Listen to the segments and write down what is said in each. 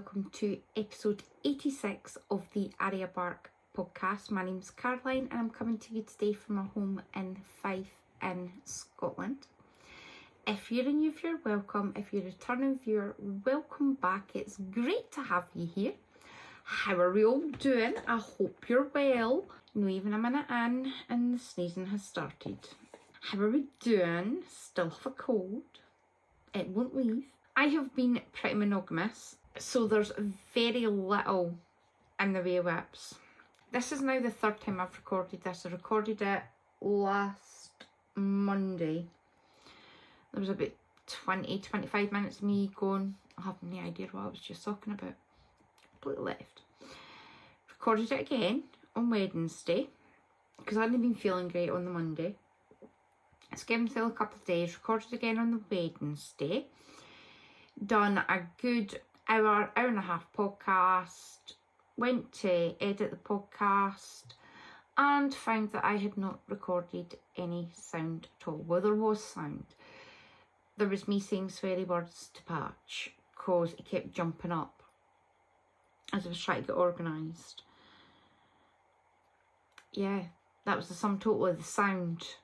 welcome to episode 86 of the Arya Bark Podcast. My name's Caroline and I'm coming to you today from my home in Fife in Scotland. If you're a new viewer, welcome. If you're a returning viewer, welcome back. It's great to have you here. How are we all doing? I hope you're well. No, even a minute in and the sneezing has started. How are we doing? Still have a cold. It won't leave. I have been pretty monogamous, so there's very little in the way of Webs. This is now the third time I've recorded this. I recorded it last Monday. There was about 20-25 minutes of me going, I have no idea what I was just talking about. Completely left. Recorded it again on Wednesday, because I hadn't been feeling great on the Monday. It's given myself a couple of days, recorded again on the Wednesday. Done a good hour and a half podcast, went to edit the podcast and found that I had not recorded any sound at all. Well, there was sound. There was me saying sweary words to Patch because it kept jumping up as I was trying to get organised. Yeah, that was the sum total of the sound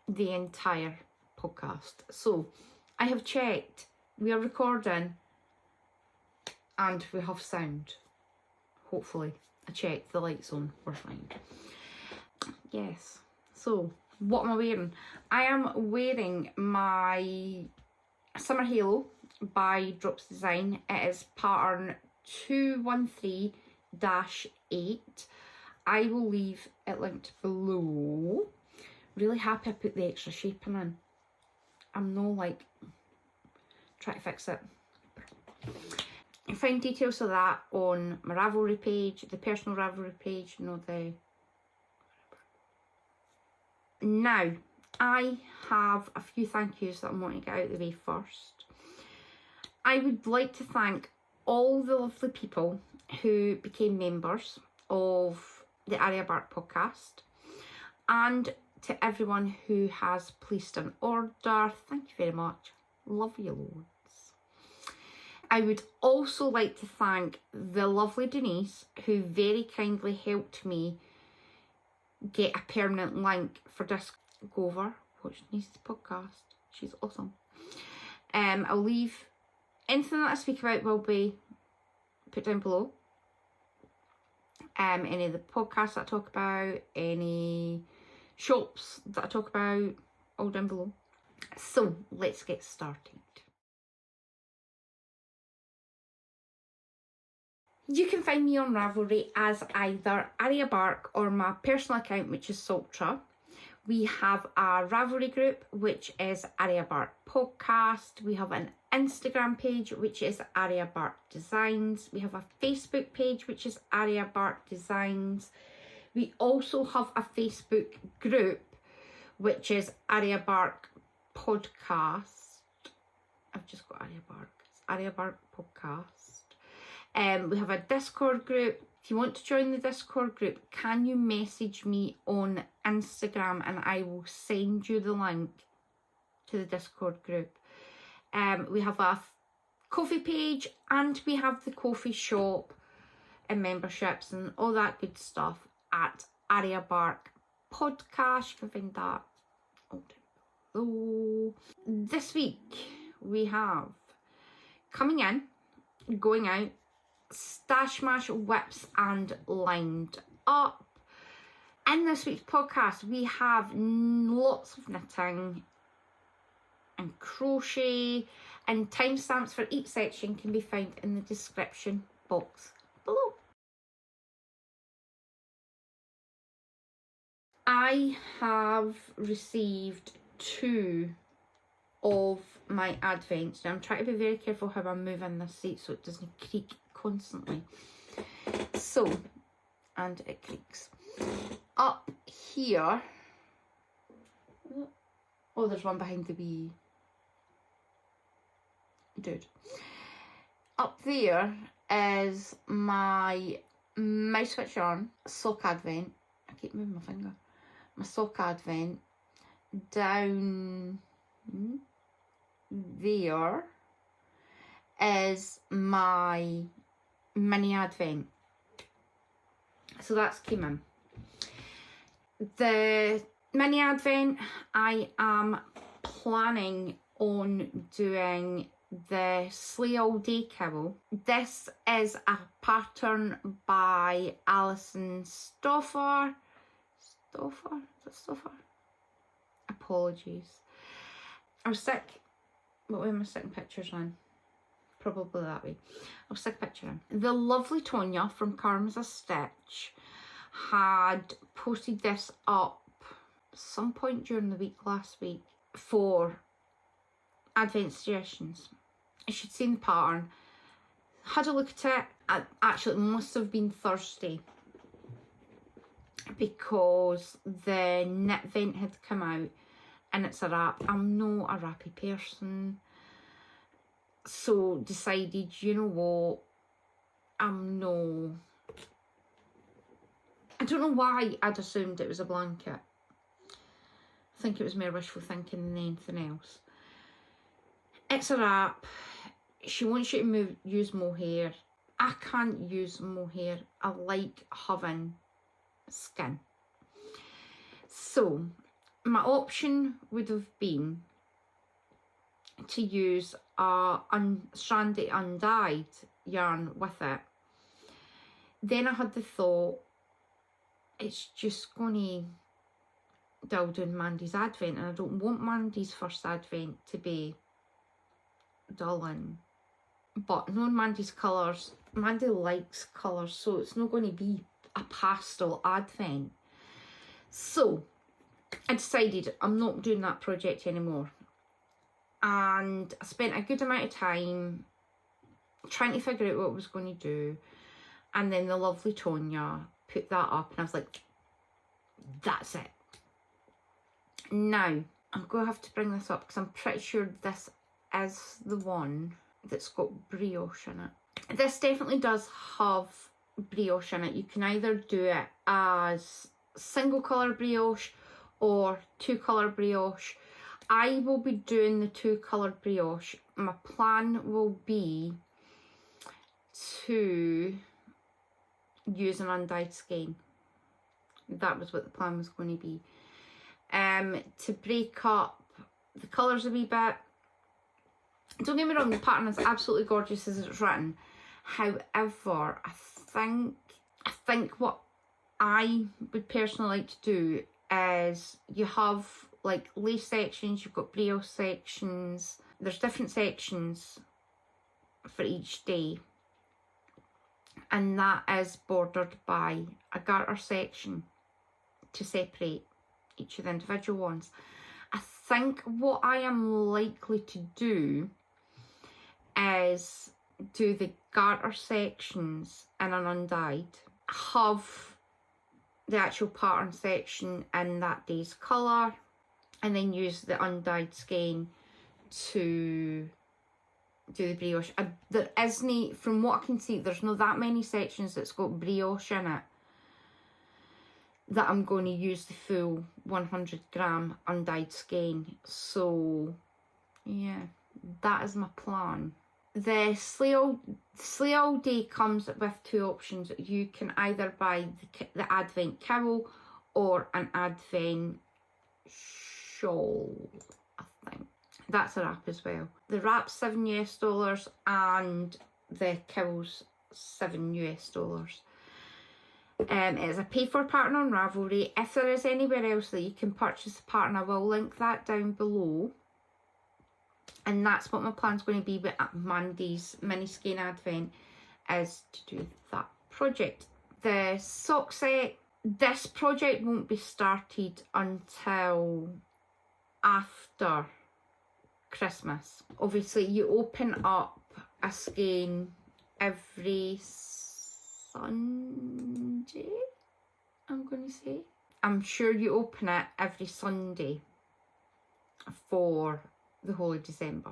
the entire podcast. So I have checked, we are recording and we have sound, hopefully. I checked, the light's on, we're fine. Yes, so what am I wearing? I am wearing my Summer Halo by Drops Design. It is pattern 213-8. I will leave it linked below. Really happy I put the extra shaping in. I'm no like trying to fix it. You find details of that on my Ravelry page, the personal Ravelry page, the... Now, I have a few thank yous that I'm wanting to get out of the way first. I would like to thank all the lovely people who became members of the Arya Bark Podcast, and to everyone who has placed an order. Thank you very much. Love you loads. I would also like to thank the lovely Denise, who very kindly helped me get a permanent link for Discover, watch Denise's podcast. She's awesome. I'll leave anything that I speak about will be put down below. Any of the podcasts that I talk about, any shops that I talk about, all down below. So let's get started. You can find me on Ravelry as either Arya Bark or my personal account, which is Saltra. We have a Ravelry group, which is Arya Bark Podcast. We have an Instagram page, which is Arya Bark Designs. We have a Facebook page, which is Arya Bark Designs. We also have a Facebook group, which is Arya Bark Podcast. I've just got Arya Bark. It's Arya Bark Podcast. We have a Discord group. If you want to join the Discord group, can you message me on Instagram and I will send you the link to the Discord group. We have a coffee page and we have the coffee shop and memberships and all that good stuff at Arya Bark Podcast. You can find that all down below. This week we have coming in, going out, StashSmash whips and lined up. In this week's podcast we have lots of knitting and crochet, and timestamps for each section can be found in the description box below. I have received 2 of my advents. Now I'm trying to be very careful how I'm moving this seat so it doesn't creak constantly. So, and it creaks. Up here, oh, there's one behind the wee dude. Up there is my mouse switch on sock advent. I keep moving my finger. My sock advent. Down there is my mini advent. So that's came in. The mini advent, I am planning on doing the Sleigh all day cowl. This is a pattern by Alison Stuefer. Stuefer? Is it Stuefer? Apologies. I'll stick, what way am I sticking pictures on? Probably that way. I'll stick a picture in. The lovely Sonia from Karma's a Stitch had posted this up some point during the week last week for advent suggestions. She'd seen the pattern, had a look at it. Actually, it must have been Thursday because the knit vent had come out, and it's a wrap. I'm not a wrappy person, so decided, you know what, I don't know why I'd assumed it was a blanket. I think it was more wishful thinking than anything else. It's a wrap. She wants you to use mohair. I can't use mohair. I like having skin. So my option would have been to use a stranded undyed yarn with it. Then I had the thought, it's just going to dull down Mandy's advent, and I don't want Mandy's first advent to be dulling. But knowing Mandy's colours, Mandy likes colours, so it's not going to be a pastel advent. So I decided I'm not doing that project anymore, and I spent a good amount of time trying to figure out what I was going to do, and then the lovely Tonya put that up, and I was like, that's it. Now I'm going to have to bring this up because I'm pretty sure this is the one that's got brioche in it. This definitely does have brioche in it. You can either do it as single colour brioche or two colour brioche. I will be doing the two colour brioche. My plan will be to use an undyed skein. That was what the plan was going to be. To break up the colours a wee bit. Don't get me wrong, the pattern is absolutely gorgeous as it's written. However, I think what I would personally like to do is you have like lace sections, you've got brioche sections, there's different sections for each day, and that is bordered by a garter section to separate each of the individual ones. I think what I am likely to do is do the garter sections in an undyed, have the actual pattern section in that day's colour, and then use the undyed skein to do the brioche. There isn't, from what I can see, there's not that many sections that's got brioche in it that I'm going to use the full 100 gram undyed skein. So yeah, that is my plan. The Sleigh all day comes with two options. You can either buy the advent cowl or an advent shawl, I think. That's a wrap as well. The wrap's $7 and the cowl's $7. It's a pay-for pattern on Ravelry. If there is anywhere else that you can purchase the pattern, I will link that down below. And that's what my plan's going to be with Mandy's mini skein advent, is to do that project. The sock set, this project won't be started until after Christmas. Obviously you open up a skein every Sunday, I'm going to say. I'm sure you open it every Sunday for the whole of December.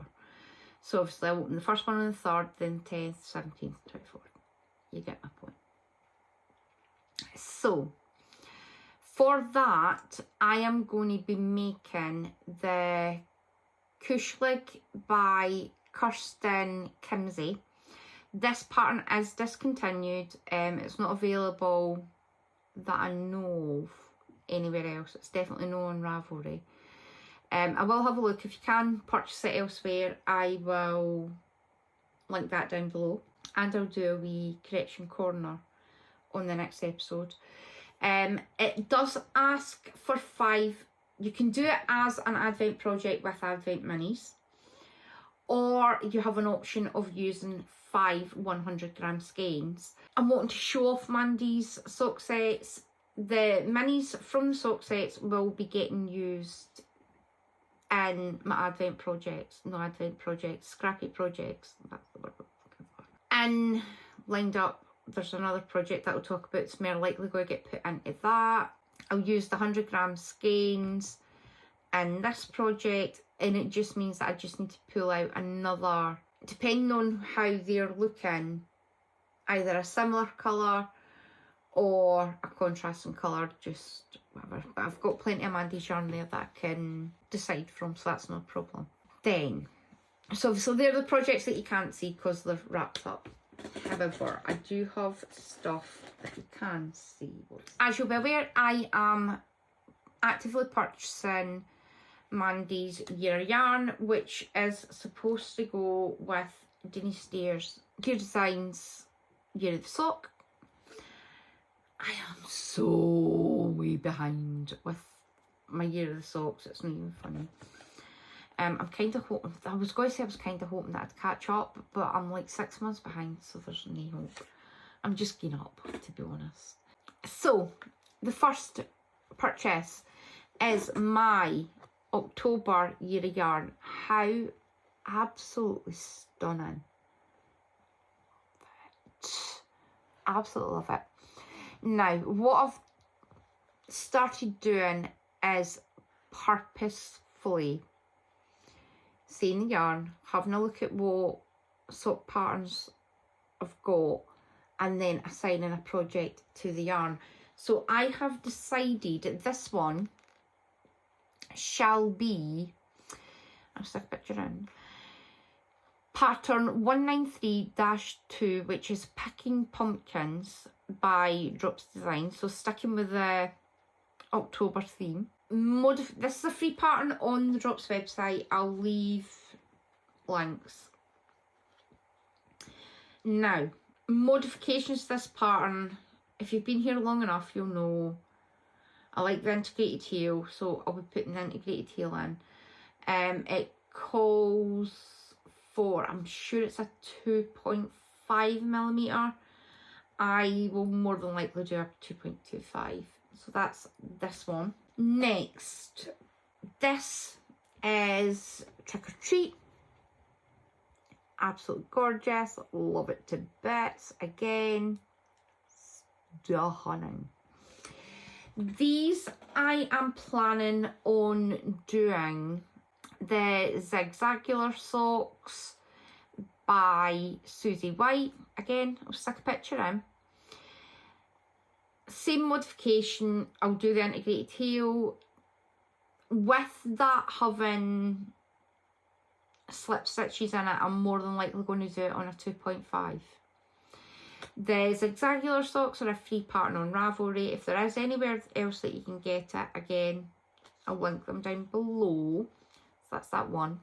So obviously I open the first one on the 3rd, then 10th, 17th, 24th. You get my point. So for that, I am going to be making the Kushcelig by Christin, Kimsey. This pattern is discontinued. It's not available that I know of anywhere else. It's definitely not on Ravelry. I will have a look. If you can purchase it elsewhere, I will link that down below, and I'll do a wee correction corner on the next episode. It does ask for 5. You can do it as an advent project with advent minis, or you have an option of using 5 100-gram skeins. I'm wanting to show off Mandy's sock sets. The minis from the sock sets will be getting used in my advent projects, scrappy projects, that's the word I'm looking for. And lined up, there's another project that I'll talk about. It's more likely going to get put into that. I'll use the 100-gram skeins in this project, and it just means that I just need to pull out another, depending on how they're looking, either a similar colour or a contrasting colour, just whatever. But I've got plenty of Mandy's yarn there that I can decide from, so that's no problem. Then, so they're the projects that you can't see because they're wrapped up. However, I do have stuff that you can see. As you'll be aware, I am actively purchasing Mandy's Year Yarn, which is supposed to go with Denise Dear's Gear Designs Year of the Sock. I am so way behind with my Year of the Socks, it's not even funny. I'm kind of hoping, I was going to say I was kind of hoping that I'd catch up, but I'm like 6 months behind, so there's no hope. I'm just giving up, to be honest. So, the first purchase is my October Year of Yarn. How absolutely stunning. Absolutely love it. Now, what I've started doing is purposefully seeing the yarn, having a look at what sock patterns I've got, and then assigning a project to the yarn. So I have decided this one shall be, I'll stick a picture in, pattern 193-2, which is Picking Pumpkins by Drops Design. So sticking with the October theme. This is a free pattern on the Drops website. I'll leave links. Now, modifications to this pattern, if you've been here long enough, you'll know I like the integrated heel, so I'll be putting the integrated heel in. It calls for, I'm sure it's a 2.5mm. I will more than likely do a 2.25. So that's this one. Next, this is Trick or Treat. Absolutely gorgeous. Love it to bits. Again, stunning. These I am planning on doing the Zigzagular socks by Susie White. Again, I'll stick a picture in. Same modification, I'll do the integrated heel. With that having slip stitches in it, I'm more than likely going to do it on a 2.5. The Zigzagular socks are a free pattern on Ravelry. If there is anywhere else that you can get it, again, I'll link them down below. So that's that one.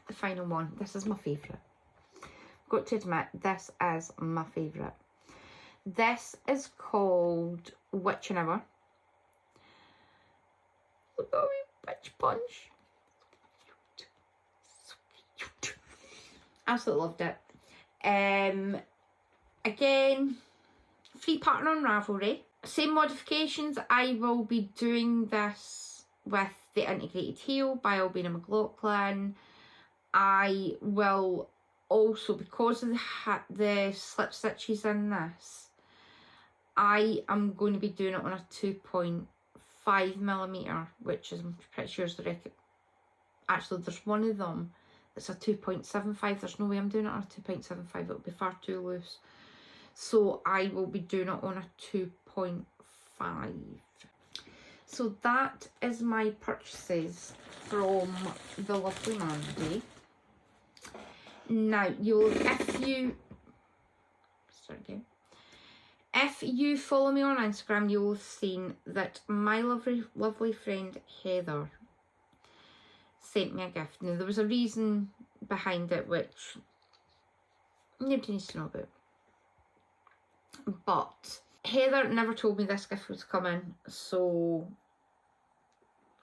The final one. This is my favourite. Got to admit, this is my favourite. This is called Witch and Hour. Look at me, witch punch. So cute. Absolutely loved it. Again, free pattern on Ravelry. Same modifications. I will be doing this with the integrated heel by Albina McLaughlin. I will also, because of the slip stitches in this, I am going to be doing it on a 2.5mm, which is, I'm pretty sure is the record. Actually, there's one of them that's a 2.75. There's no way I'm doing it on a 2.75. It would be far too loose. So I will be doing it on a 2.5. So that is my purchases from the lovely Mandy. Now, if you follow me on Instagram, you'll have seen that my lovely friend Heather sent me a gift. Now, there was a reason behind it which nobody needs to know about. But Heather never told me this gift was coming, so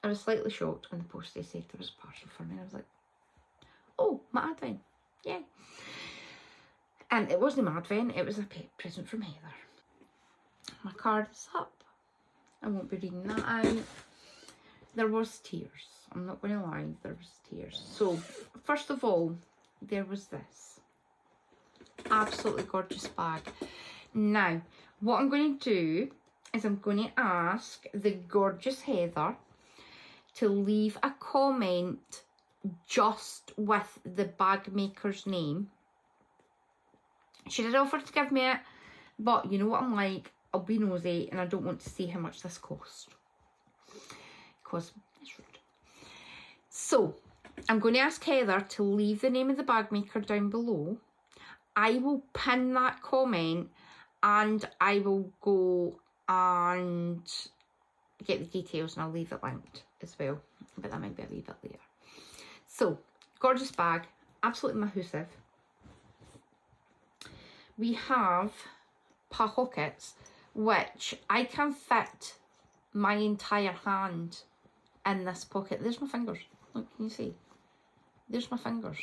I was slightly shocked when the post they said there was a parcel for me. I was like, oh, my advent, yay. And it wasn't my advent, it was a present from Heather. My card is up. I won't be reading that out. There was tears. I'm not going to lie, there was tears. So, first of all, there was this absolutely gorgeous bag. Now, what I'm going to do is I'm going to ask the gorgeous Heather to leave a comment just with the bag maker's name. She did offer to give me it, but you know what I'm like, I'll be nosy and I don't want to see how much this cost, because it's rude. So, I'm going to ask Heather to leave the name of the bag maker down below. I will pin that comment and I will go and get the details and I'll leave it linked as well, but that might be a wee bit later. So, gorgeous bag, absolutely massive. We have pockets, which I can fit my entire hand in this pocket. There's my fingers. Look, can you see? There's my fingers.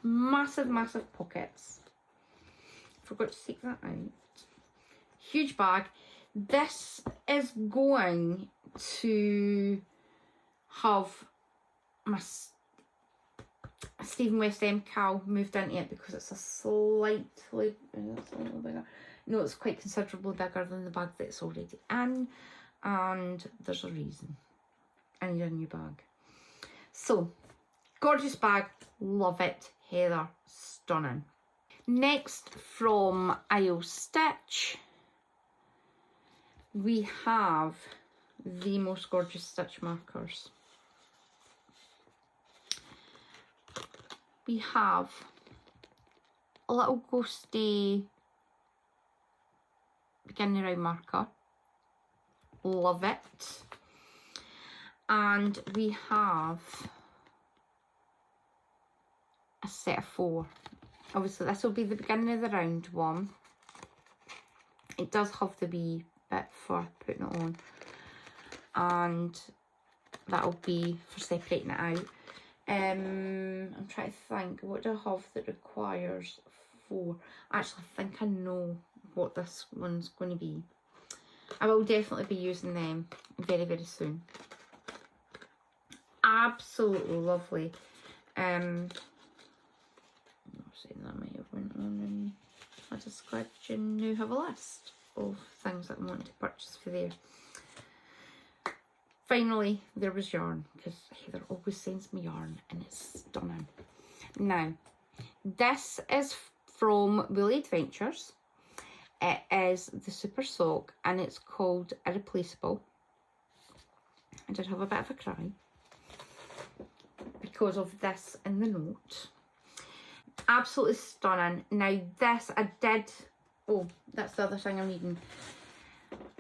Massive, massive pockets. Forgot to take that out. Huge bag. This is going to have my Stephen West Mkal moved into it because it's a slightly bigger. No, it's quite considerably bigger than the bag that's already in, and there's a reason. I need a new bag. So, gorgeous bag, love it, Heather, stunning. Next, from I'll Stitch, we have the most gorgeous stitch markers. We have a little ghosty beginning round marker, love it. And we have a set of 4. Obviously this will be the beginning of the round one. It does have the wee bit for putting it on, and that'll be for separating it out. I'm trying to think, what do I have that requires 4? Actually, I think I know what this one's going to be. I will definitely be using them very, very soon. Absolutely lovely. I'm not saying that might have went on in a description. Now have a list of things that I want to purchase for there. Finally, there was yarn, because Heather always sends me yarn and it's stunning. Now, this is from Woolly Adventures. It is the Super Sock and it's called Irreplaceable. I did have a bit of a cry because of this in the note. Absolutely stunning. Now this I did, oh, that's the other thing I'm needing.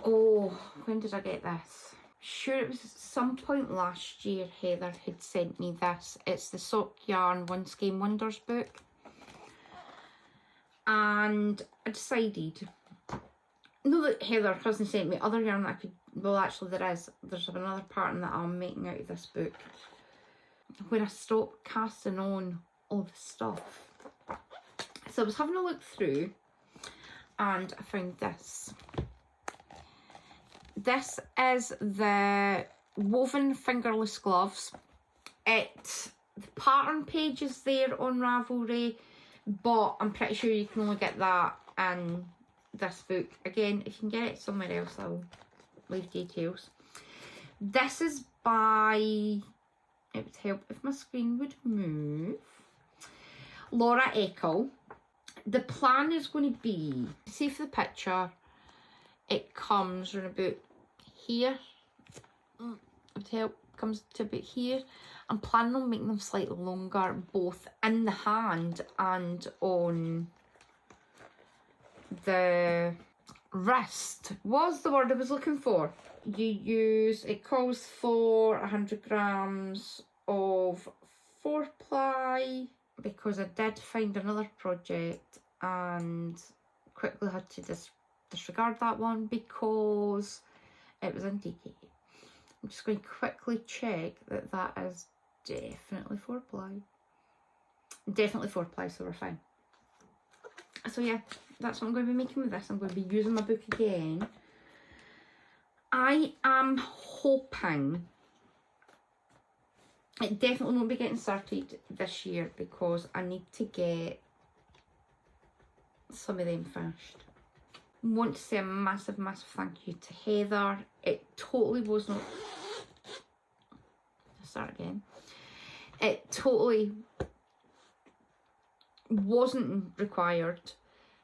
Oh, when did I get this? Sure, it was at some point last year Heather had sent me this. It's the Sock Yarn One Skein Wonders book. And I decided, no, that Heather hasn't sent me other yarn that I could, well actually there's another pattern that I'm making out of this book. When I stopped casting on all the stuff. So I was having a look through and I found this. This is the woven fingerless gloves. The pattern page is there on Ravelry, but I'm pretty sure you can only get that in this book. Again, if you can get it somewhere else, I'll leave details. This is by, it would help if my screen would move, Laura Eckel. The plan is going to be, see for the picture, it comes around about here, tail comes to about here. I'm planning on making them slightly longer, both in the hand and on the wrist. Was the word I was looking for. It calls for 100 grams of 4-ply, because I did find another project and quickly had to disregard that one because it was in DK. I'm just going to quickly check that that is definitely 4-ply. Definitely 4-ply, so we're fine. So yeah, that's what I'm going to be making with this. I'm going to be using my book again. I am hoping it definitely won't be getting started this year because I need to get some of them finished. I want to say a massive thank you to Heather. It totally was not... I'll start again. It totally wasn't required.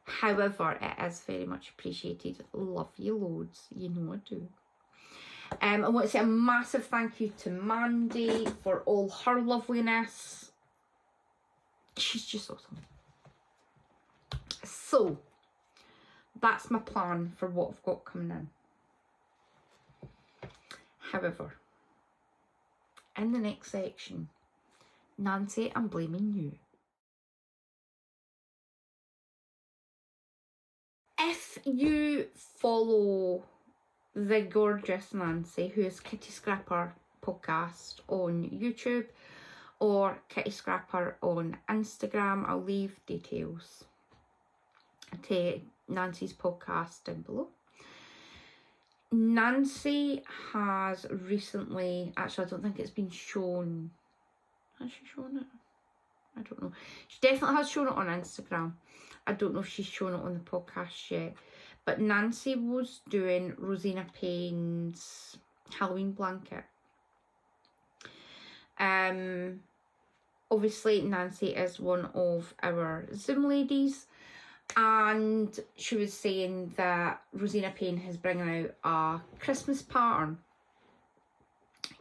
However, it is very much appreciated. Love you loads. You know I do. I want to say a massive thank you to Mandy for all her loveliness. She's just awesome. So, that's my plan for what I've got coming in. However, in the next section, Nancy, I'm blaming you. If you follow the gorgeous Nancy, who is Kitty Scrapper Podcast on YouTube, or Kitty Scrapper on Instagram, I'll leave details to Nancy's podcast down below. Nancy has recently, actually I don't think it's been shown, has she shown it? I don't know. She definitely has shown it on Instagram. I don't know if she's shown it on the podcast yet. But Nancy was doing Rosina Payne's Halloween blanket. Obviously Nancy is one of our Zoom ladies, and she was saying that Rosina Payne is bringing out a Christmas pattern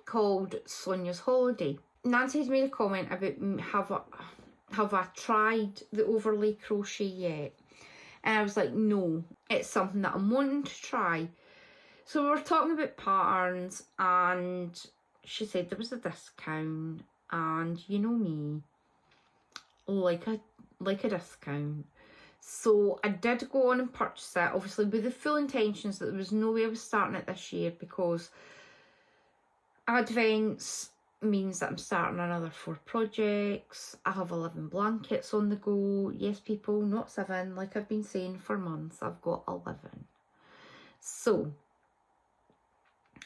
called Sonia's Holiday. Nancy has made a comment about have I tried the overlay crochet yet? And I was like, no, it's something that I'm wanting to try. So we were talking about patterns, and she said there was a discount, and you know me, like a discount. So I did go on and purchase it, obviously with the full intentions that there was no way I was starting it this year, because Advents means that I'm starting another 4 projects. I have 11 blankets on the go. Yes, people, not 7, like I've been saying for months. I've got 11. So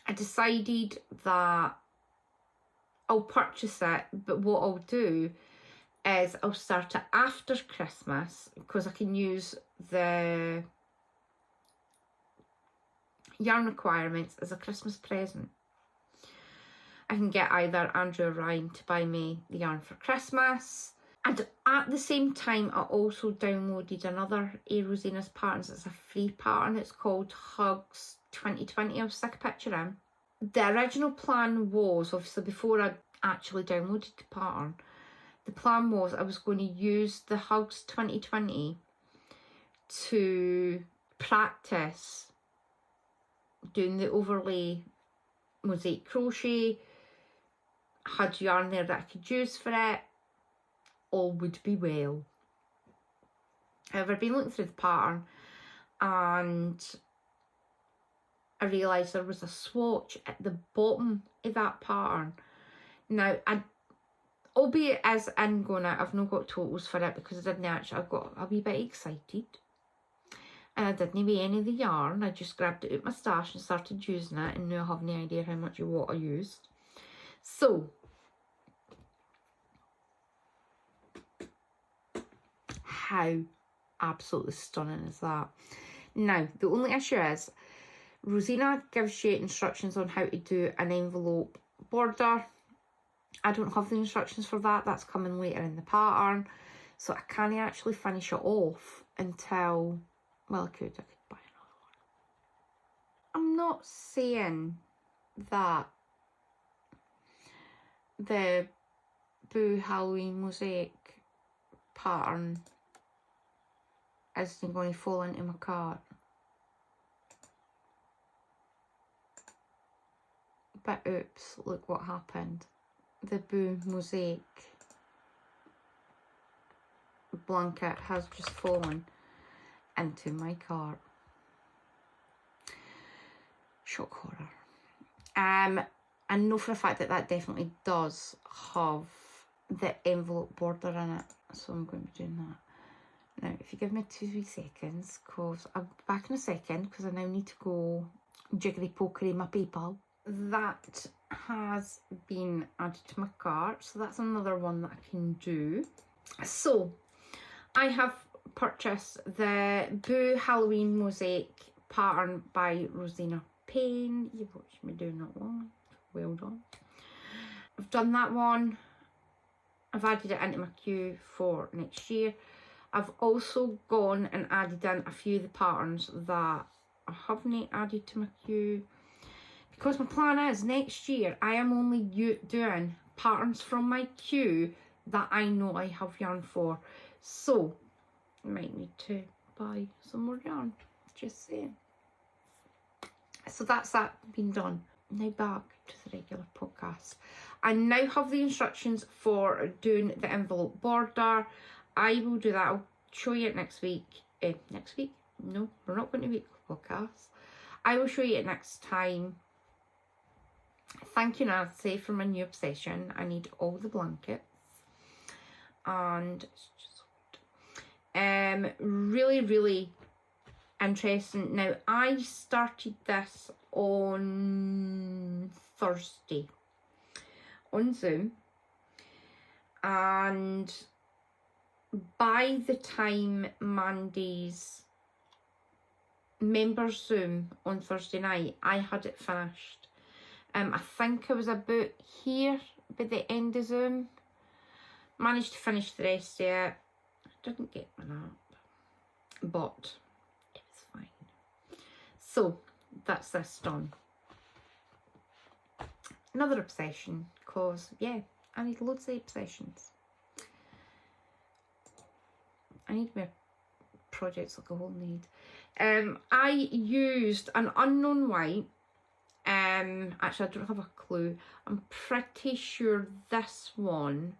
I decided that I'll purchase it, but what I'll do is I'll start it after Christmas, because I can use the yarn requirements as a Christmas present. I can get either Andrew or Ryan to buy me the yarn for Christmas. And at the same time, I also downloaded another Rosina's patterns. It's a free pattern. It's called Hugs 2020. I'll stick a picture in. The original plan was, obviously before I actually downloaded the pattern, the plan was I was going to use the Hugs 2020 to practice doing the overlay mosaic crochet. Had yarn there that I could use for it, all would be well. However, I've been looking through the pattern and I realised there was a swatch at the bottom of that pattern. Now, albeit as in going out, I've not got totals for it because I didn't actually, I got a wee bit excited. And I didn't weigh any of the yarn. I just grabbed it out my stash and started using it, and now I have no idea how much of what I used. So, how absolutely stunning is that? Now, the only issue is, Rosina gives you instructions on how to do an envelope border. I don't have the instructions for that. That's coming later in the pattern. So I can't actually finish it off until... Well, I could buy another one. I'm not saying that the Boo Halloween Mosaic pattern isn't going to fall into my cart. But oops, look what happened. The Boo Mosaic blanket has just fallen into my cart. Shock horror. I know for a fact that that definitely does have the envelope border in it, so I'm going to be doing that. Now, if you give me 2 wee seconds, because I'll be back in a second, because I now need to go jiggly pokery my PayPal. That has been added to my cart, so that's another one that I can do. So, I have purchased the Boo Halloween Mosaic pattern by Rosina. You've watched me doing that one. Well done. I've done that one. I've added it into my queue for next year. I've also gone and added in a few of the patterns that I haven't added to my queue, because my plan is next year I am only doing patterns from my queue that I know I have yarn for. So I might need to buy some more yarn, just saying. So that's that been done. Now back to the regular podcast. I now have the instructions for doing the envelope border. I will do that. I'll show you it next week. Next week? No, we're not going to weekly podcasts. I will show you it next time. Thank you, Nancy, for my new obsession. I need all the blankets. And it's just really, really interesting. Now, I started this on Thursday on Zoom, and by the time Mandy's members Zoom on Thursday night, I had it finished. I think I was about here by the end of Zoom. Managed to finish the rest of it. I didn't get my nap, but it was fine. So that's this done. Another obsession, because yeah, I need loads of obsessions. I need more projects like a whole need. I used an unknown white. Actually, I don't have a clue. I'm pretty sure this one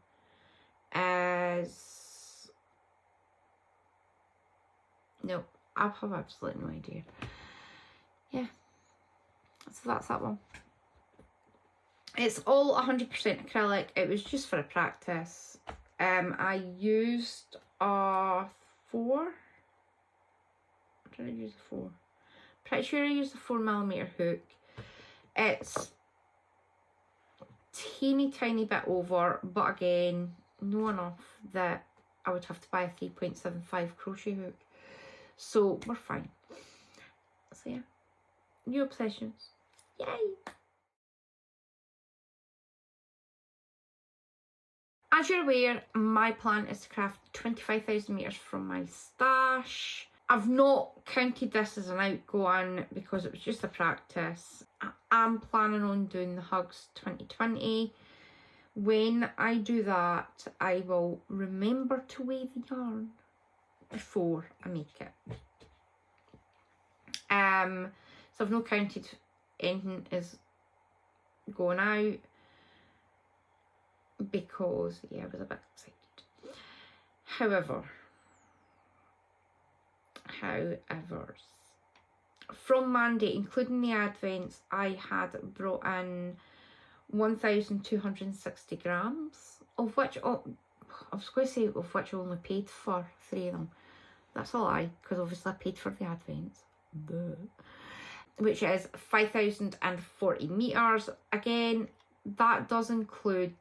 is... No, I have absolutely no idea. Yeah, so that's that one. It's all 100% acrylic. It was just for a practice. I used a 4. Did I use a 4? Pretty sure I used a 4mm hook. It's teeny tiny bit over, but again, no enough that I would have to buy a 3.75 crochet hook. So we're fine. So yeah, new obsessions. Yay! As you're aware, my plan is to craft 25,000 metres from my stash. I've not counted this as an outgoing because it was just a practice. I am planning on doing the Hugs 2020. When I do that, I will remember to weigh the yarn before I make it. So I've not counted anything is going out because yeah, I was a bit excited. However, from Mandy, including the advents, I had brought in 1,260 grams, of which I was going to say of which I only paid for 3 of them. That's a lie, because obviously I paid for the advents. Duh. Which is 5,040 metres. Again, that does include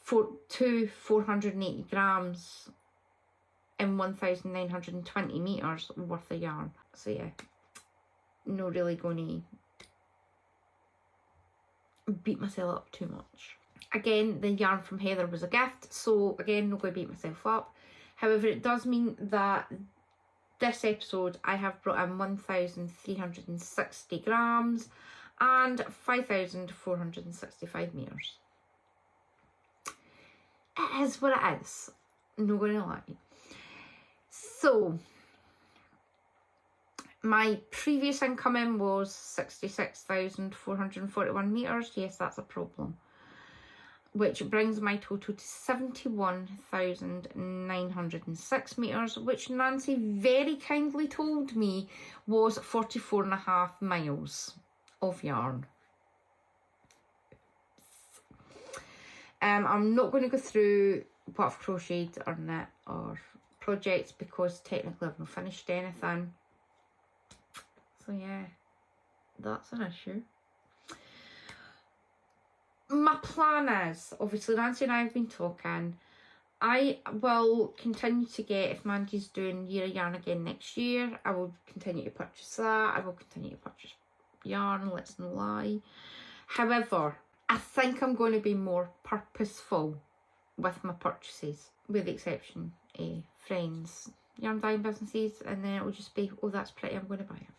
480 grams and 1,920 metres worth of yarn. So yeah, not really going to beat myself up too much. Again, the yarn from Heather was a gift, so again, not going to beat myself up. However, it does mean that this episode I have brought in 1,360 grams and 5,465 metres. it is what it is. I'm not going to lie. So, my previous incoming was 66,441 metres. Yes, that's a problem. Which brings my total to 71,906 metres, which Nancy very kindly told me was 44.5 miles of yarn. I'm not going to go through what I've crocheted or knit or projects because technically I've not finished anything. So yeah, that's an issue. My plan is, obviously Nancy and I have been talking, I will continue to get, if Mandy's doing Year of Yarn again next year, I will continue to purchase that. I will continue to purchase yarn, let's no lie. However, I think I'm going to be more purposeful with my purchases, with the exception of friends, yarn dyeing businesses, and then it will just be, oh, that's pretty, I'm going to buy it.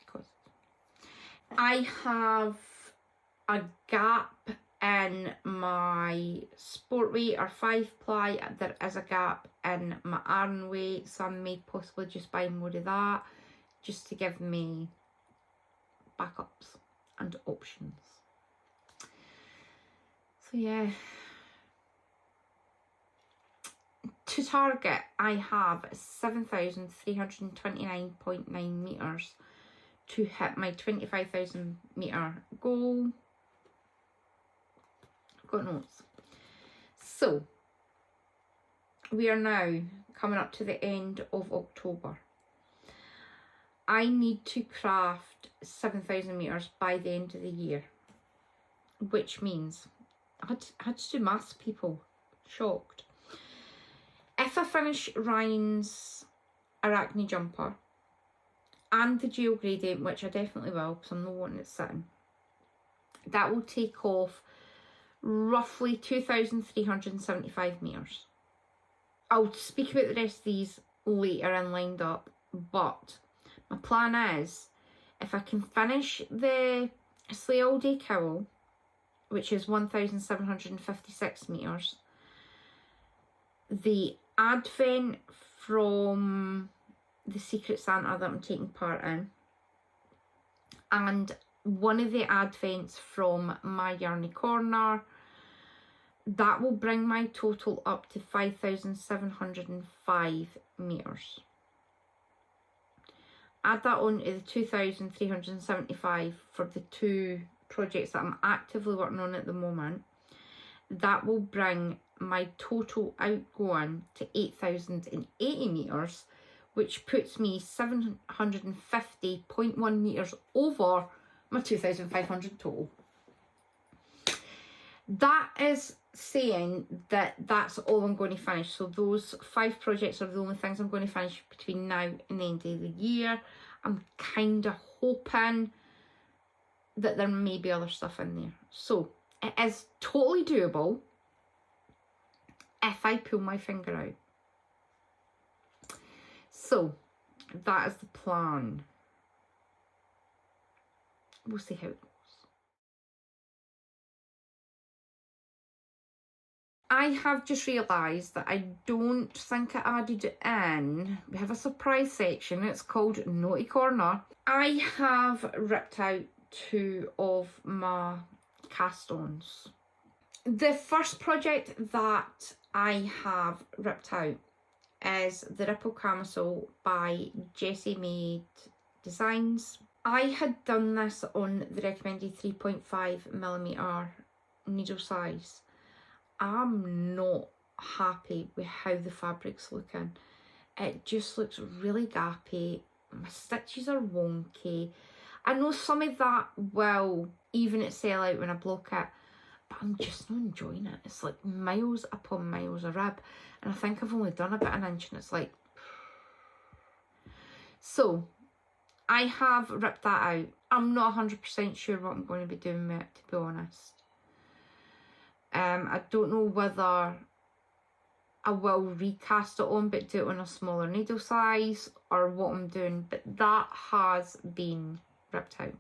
Because I have a gap in my sport weight or 5-ply, there is a gap in my iron weight, so I may possibly just buy more of that just to give me backups and options. So yeah, to target I have 7,329.9 metres to hit my 25,000 metre goal. Got notes. So we are now coming up to the end of October. I need to craft 7,000 metres by the end of the year, which means I had to do maths, people. Shocked. If I finish Ryan's Arachne jumper and the gel gradient, which I definitely will because I'm not wanting it sitting, that will take off roughly 2,375 metres. I'll speak about the rest of these later and lined up, but my plan is, if I can finish the Sleigh all day cowl, which is 1,756 metres, the advent from the Secret Santa that I'm taking part in, and one of the advents from my Yarny Corner, that will bring my total up to 5,705 metres. Add that on to the 2,375 for the two projects that I'm actively working on at the moment. That will bring my total outgoing to 8,080 metres, which puts me 750.1 metres over my 2,500 total. That is saying that that's all I'm going to finish. So those 5 projects are the only things I'm going to finish between now and the end of the year. I'm kind of hoping that there may be other stuff in there. So it is totally doable if I pull my finger out. So that is the plan. We'll see how it goes. I have just realised that I don't think I added it in. We have a surprise section. It's called Naughty Corner. I have ripped out 2 of my cast-ons. The first project that I have ripped out is the Ripple Camisole by Jessie Made Designs. I had done this on the recommended 3.5mm needle size. I'm not happy with how the fabric's looking. It just looks really gappy. My stitches are wonky. I know some of that will even itself out when I block it, but I'm just not enjoying it. It's like miles upon miles of rib, and I think I've only done about an inch, and it's like... So I have ripped that out. I'm not 100% sure what I'm going to be doing with it, to be honest. I don't know whether I will recast it on but do it on a smaller needle size or what I'm doing, but that has been ripped out.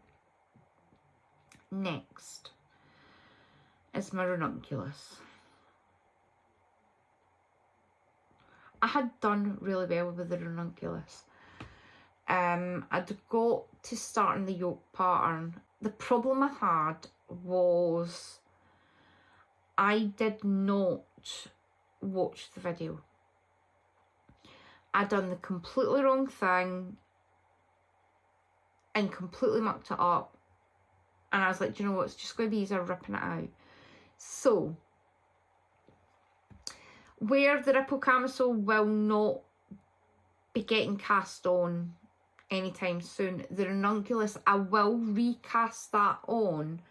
Next is my ranunculus. I had done really well with the ranunculus. I'd got to starting the yoke pattern. The problem I had was I did not watch the video. I'd done the completely wrong thing and completely mucked it up, and I was like, do you know what, it's just going to be easier ripping it out. So where the ripple camisole will not be getting cast on anytime soon, the ranunculus, I will recast that on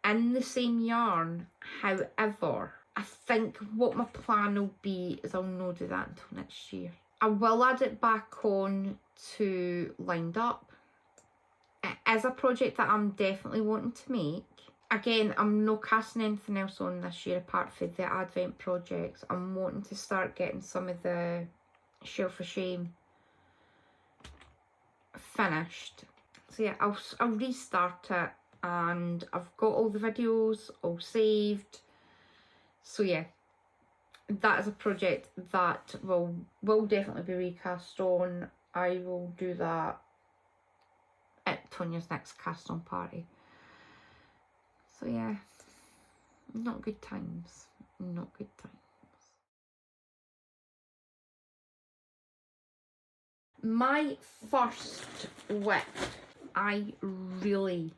in the same yarn. However, I think what my plan will be is I'll not do that until next year. I will add it back on to Lined Up. It is a project that I'm definitely wanting to make. Again, I'm not casting anything else on this year apart from the Advent projects. I'm wanting to start getting some of the Shell for Shame finished. So yeah, I'll restart it, and I've got all the videos all saved. So yeah, that is a project that will definitely be recast on. I will do that at Tonia's next cast on party. So yeah, not good times, not good times. My first whip, I really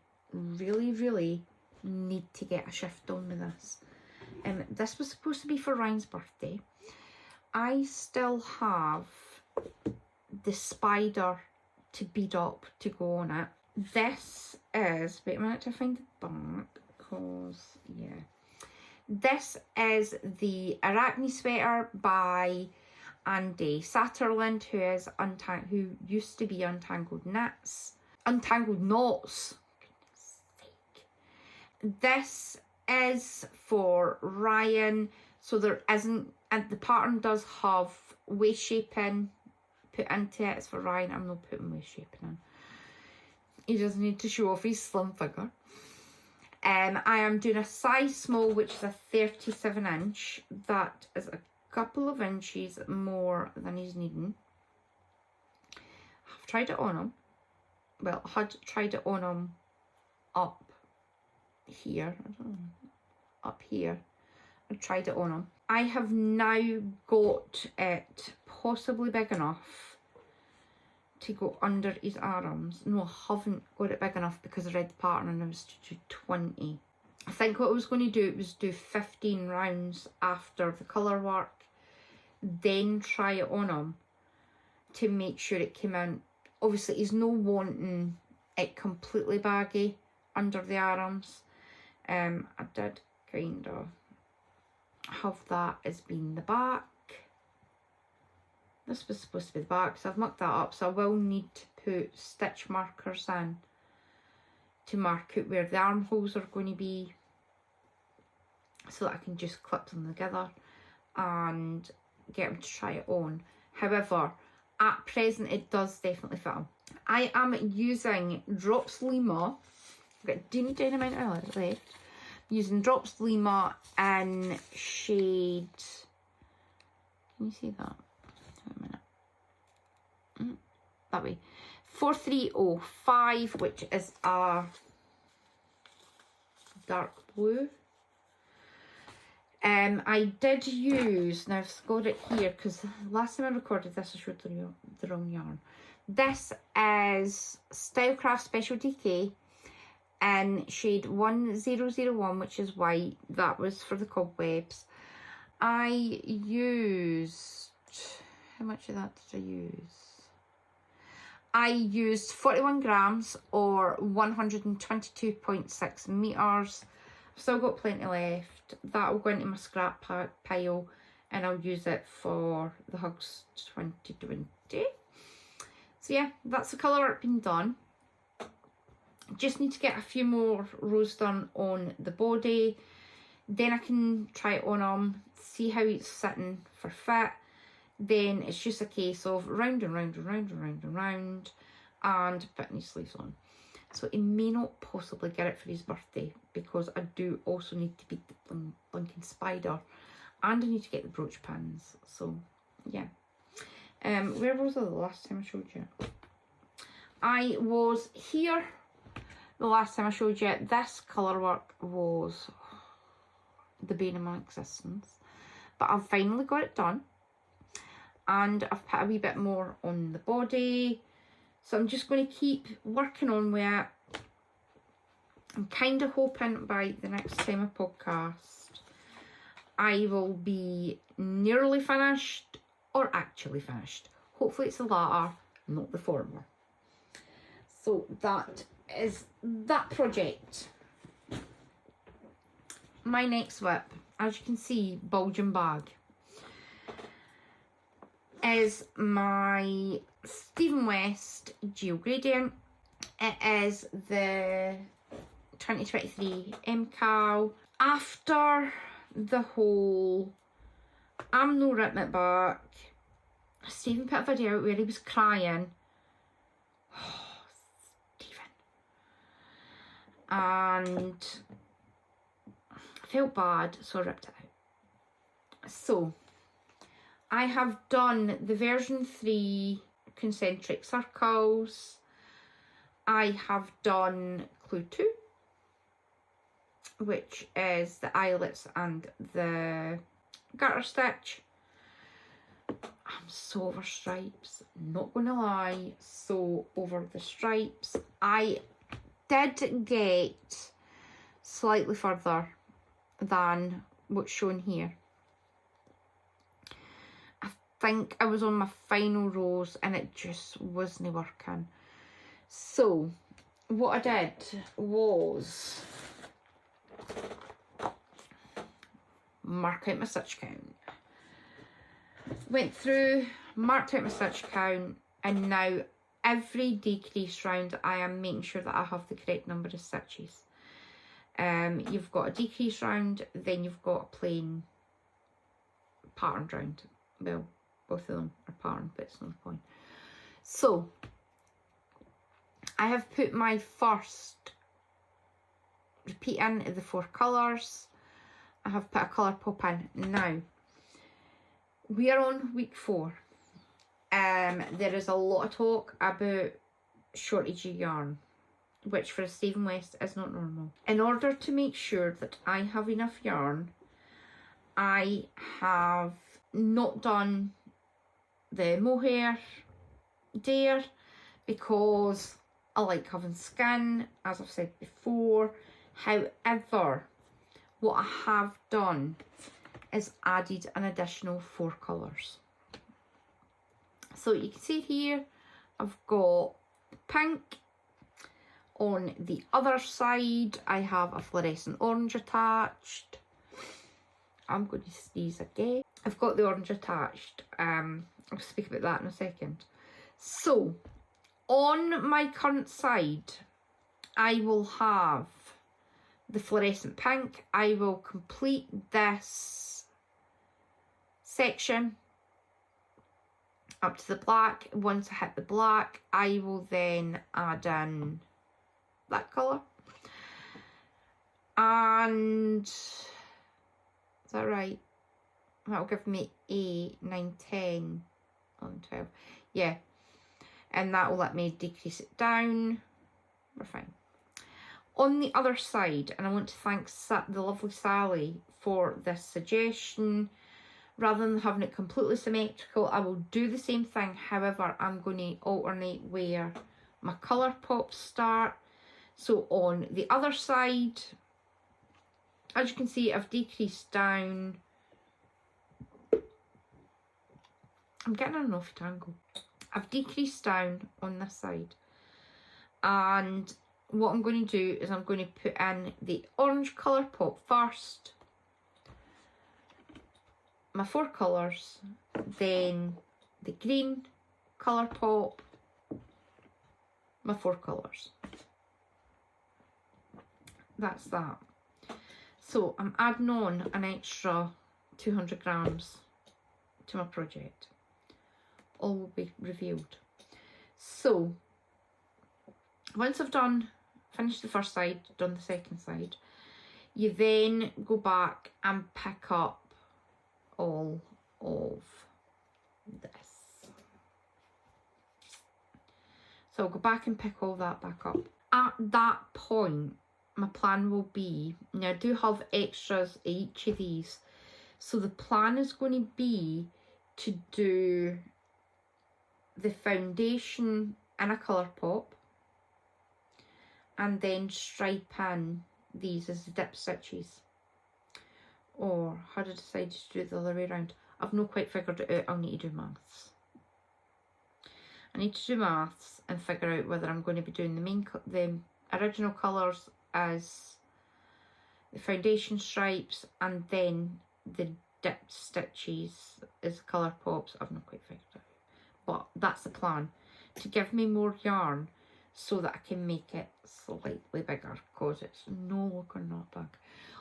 need to get a shift on with this. This was supposed to be for Ryan's birthday. I still have the spider to bead up to go on it. This is, wait a minute to find the back, because yeah, this is the Arachne sweater by Andi Satterlund, who used to be Untangled Knots. Goodness sake. This is for Ryan, so there isn't, and the pattern does have waist shaping put into it. It's for Ryan. I'm not putting waist shaping in. He doesn't need to show off his slim figure. I am doing a size small, which is a 37 inch. That is a couple of inches more than he's needing. I've tried it on him. Well, I had tried it on him up here. I don't know. Up here. I tried it on him. I have now got it possibly big enough to go under his arms. No, I haven't got it big enough because I read the pattern and I was to do 20. I think what I was going to do was do 15 rounds after the colour work, then try it on him to make sure it came out. Obviously, he's no wanting it completely baggy under the arms. I did kind of have that as being the back. This was supposed to be the back, so I've mucked that up. So I will need to put stitch markers in to mark out where the armholes are going to be, so that I can just clip them together and get them to try it on. However, at present it does definitely fit him. I am using Drops Lima. I've got a teeny tiny amount of left. Using Drops Lima in shade, can you see that? Wait a minute. That way. 4305, which is a dark blue. I did use, now I've got it here because last time I recorded this I showed the wrong yarn. This is Stylecraft Special DK in shade 1001, which is white. That was for the cobwebs. I used, how much of that did I use? I used 41 grams or 122.6 meters. I've still got plenty left. That will go into my scrap pile and I'll use it for the Hugs 2020. So yeah, that's the colour art being done. Just need to get a few more rows done on the body. Then I can try it on him, see how it's sitting for fit. Then it's just a case of round and round and round and round and round and putting his sleeves on. So he may not possibly get it for his birthday because I do also need to beat the blinking spider and I need to get the brooch pins. So yeah, Where was I the last time I showed you? I was here the last time I showed you. This colour work was the bane of my existence. But I've finally got it done. And I've put a wee bit more on the body. So I'm just going to keep working on with it. I'm kind of hoping by the next time I podcast, I will be nearly finished or actually finished. Hopefully it's the latter, not the former. So that is that project. My next whip, as you can see, bulging bag, is my Stephen West Geo Gradient. It is the 2023 Mkal. After the whole I'm no ripping it back, Stephen put a video out where he was crying. Oh, Stephen. And I felt bad, so I ripped it out. So I have done the version 3 concentric circles. I have done clue 2, which is the eyelets and the garter stitch. I'm so over stripes, not gonna lie, so over the stripes. I did get slightly further than what's shown here. I think I was on my final rows and it just wasn't working. So what I did was mark out my stitch count. Went through, marked out my stitch count, and now every decrease round I am making sure that I have the correct number of stitches. You've got a decrease round, then you've got a plain patterned round. Well, both of them are patterned, but it's not the point. So I have put my first repeat in the 4 colours. I have put a colour pop in. Now, we are on week 4. There is a lot of talk about shortage of yarn, which for a Stephen West is not normal. In order to make sure that I have enough yarn, I have not done the mohair dare because I like having skin, as I've said before. However, what I have done is added an additional 4 colours. So you can see here, I've got pink. On the other side, I have a fluorescent orange attached. I'm going to sneeze again. I've got the orange attached. I'll speak about that in a second. So, on my current side, I will have the fluorescent pink. I will complete this section up to the black. Once I hit the black, I will then add in that colour. And is that right? That'll give me 8, 9, 10, 11, 12. Yeah. And that will let me decrease it down. We're fine. On the other side, and I want to thank the lovely Sally for this suggestion, rather than having it completely symmetrical, I will do the same thing. However, I'm going to alternate where my colour pops start. So on the other side, as you can see, I've decreased down. I'm getting an off tangle. I've decreased down on this side. And what I'm going to do is I'm going to put in the orange colour pop first, my 4 colours, then the green colour pop, my 4 colours. That's that. So I'm adding on an extra 200 grams to my project. All will be revealed. So once I've finished the first side, done the second side, you then go back and pick up all of this. So I'll go back and pick all that back up. At that point, my plan will be, now I do have extras each of these, so the plan is going to be to do the foundation in a colour pop and then stripe in these as the dip stitches. Or had I decided to do it the other way around? I've not quite figured it out. I'll need to do maths. I need to do maths and figure out whether I'm going to be doing the original colours as the foundation stripes and then the dipped stitches as colour pops. I've not quite figured it out. But that's the plan, to give me more yarn so that I can make it slightly bigger, because it's no looking that big.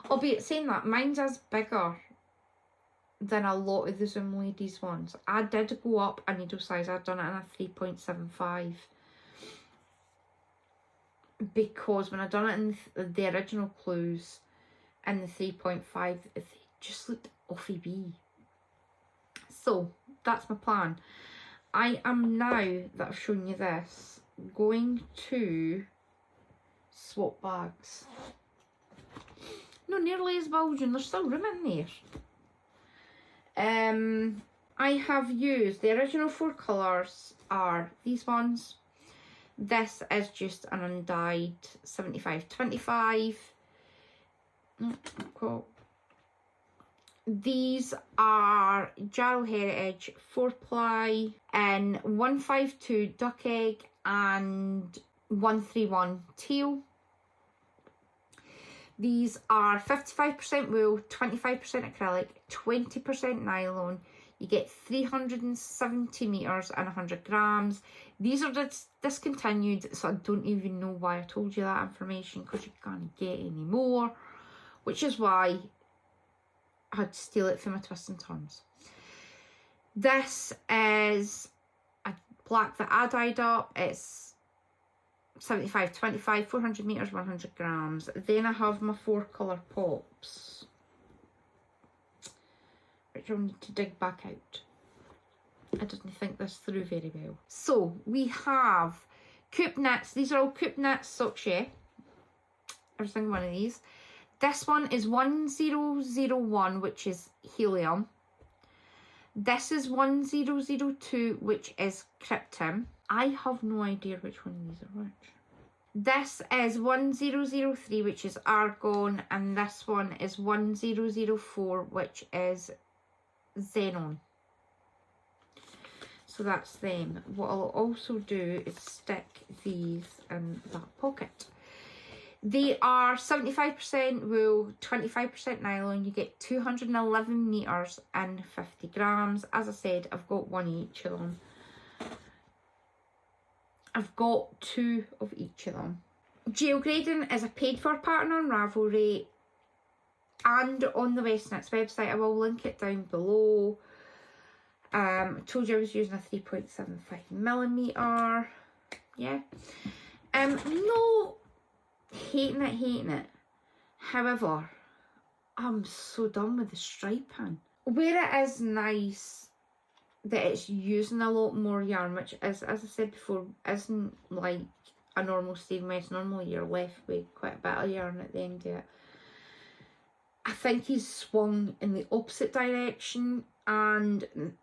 Albeit saying that, mine's is bigger than a lot of the Zoom Ladies ones. I did go up a needle size. I'd done it in a 3.75 because when I done it in the original clues in the 3.5, they just looked offy bee. So that's my plan. I am, now that I've shown you this, going to swap bags. No, nearly as bulging. There's still room in there. I have used the original 4 colours are these ones. This is just an undyed 75-25. Cool. These are Jarrow Heritage 4-ply in 152 duck egg and 131 teal. These are 55% wool, 25% acrylic, 20% nylon. You get 370 metres and 100 grams. These are discontinued, so I don't even know why I told you that information, because you can't get any more, which is why I had to steal it from my twists and turns. This is a black that I dyed up. It's 75-25, 400 metres, 100 grams. Then I have my 4 colour pops, which I'll need to dig back out. I didn't think this through very well. So we have Coop Knits. These are all Coop Knits crochet. Every single one of these. This one is 1001, which is helium. This is 1002, which is krypton. I have no idea which one of these are which. This is 1003, which is argon, and this one is 1004, which is xenon. So that's them. What I'll also do is stick these in that pocket. They are 75% wool, 25% nylon. You get 211 metres and 50 grams. As I said, I've got one each of them. I've got 2 of each of them. Gel grading is a paid for pattern on Ravelry and on the West Knits website. I will link it down below. I told you I was using a 3.75mm. Yeah. No hating it. However, I'm so done with the striping. Where it is nice that it's using a lot more yarn, which is, as I said before, isn't like a normal Steve West. Normally you're left with quite a bit of yarn at the end of it. I think he's swung in the opposite direction, and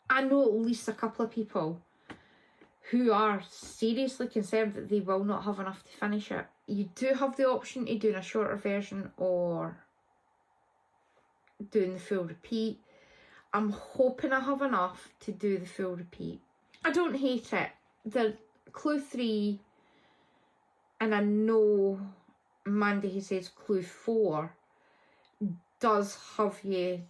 I know at least a couple of people who are seriously concerned that they will not have enough to finish it. You do have the option of doing a shorter version or doing the full repeat. I'm hoping I have enough to do the full repeat. I don't hate it. The clue 3, and I know Mandy who says clue 4 does have you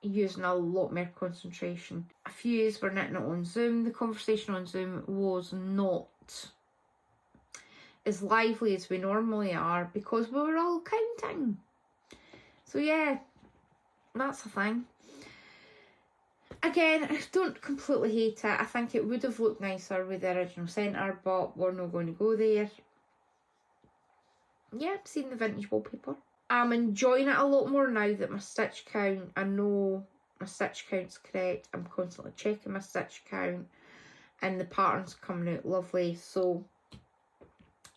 using a lot more concentration. A few years were knitting it on Zoom. The conversation on Zoom was not as lively as we normally are because we were all counting. So yeah, that's the thing. Again, I don't completely hate it. I think it would have looked nicer with the original centre, but we're not going to go there. Yeah, I'm seeing the vintage wallpaper. I'm enjoying it a lot more now that my stitch count, I know my stitch count's correct. I'm constantly checking my stitch count. and the pattern's coming out lovely. So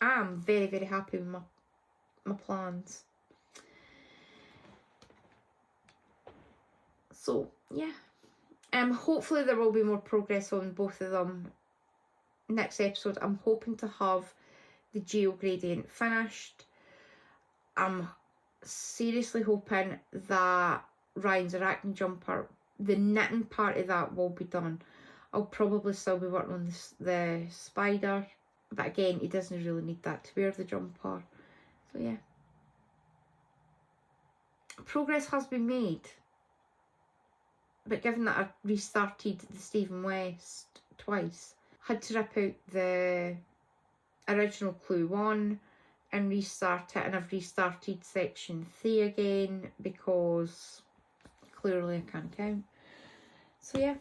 I'm very, very happy with my plans. So yeah, hopefully there will be more progress on both of them next episode. I'm hoping to have the geo gradient finished. I'm seriously hoping that Ryan's Arachne jumper, the knitting part of that, will be done. I'll probably still be working on the spider, but again, he doesn't really need that to wear the jumper. So yeah, progress has been made. But given that I restarted the Stephen West twice, had to rip out the original Clue 1 and restart it, and I've restarted section 3 again because clearly I can't count. So yeah,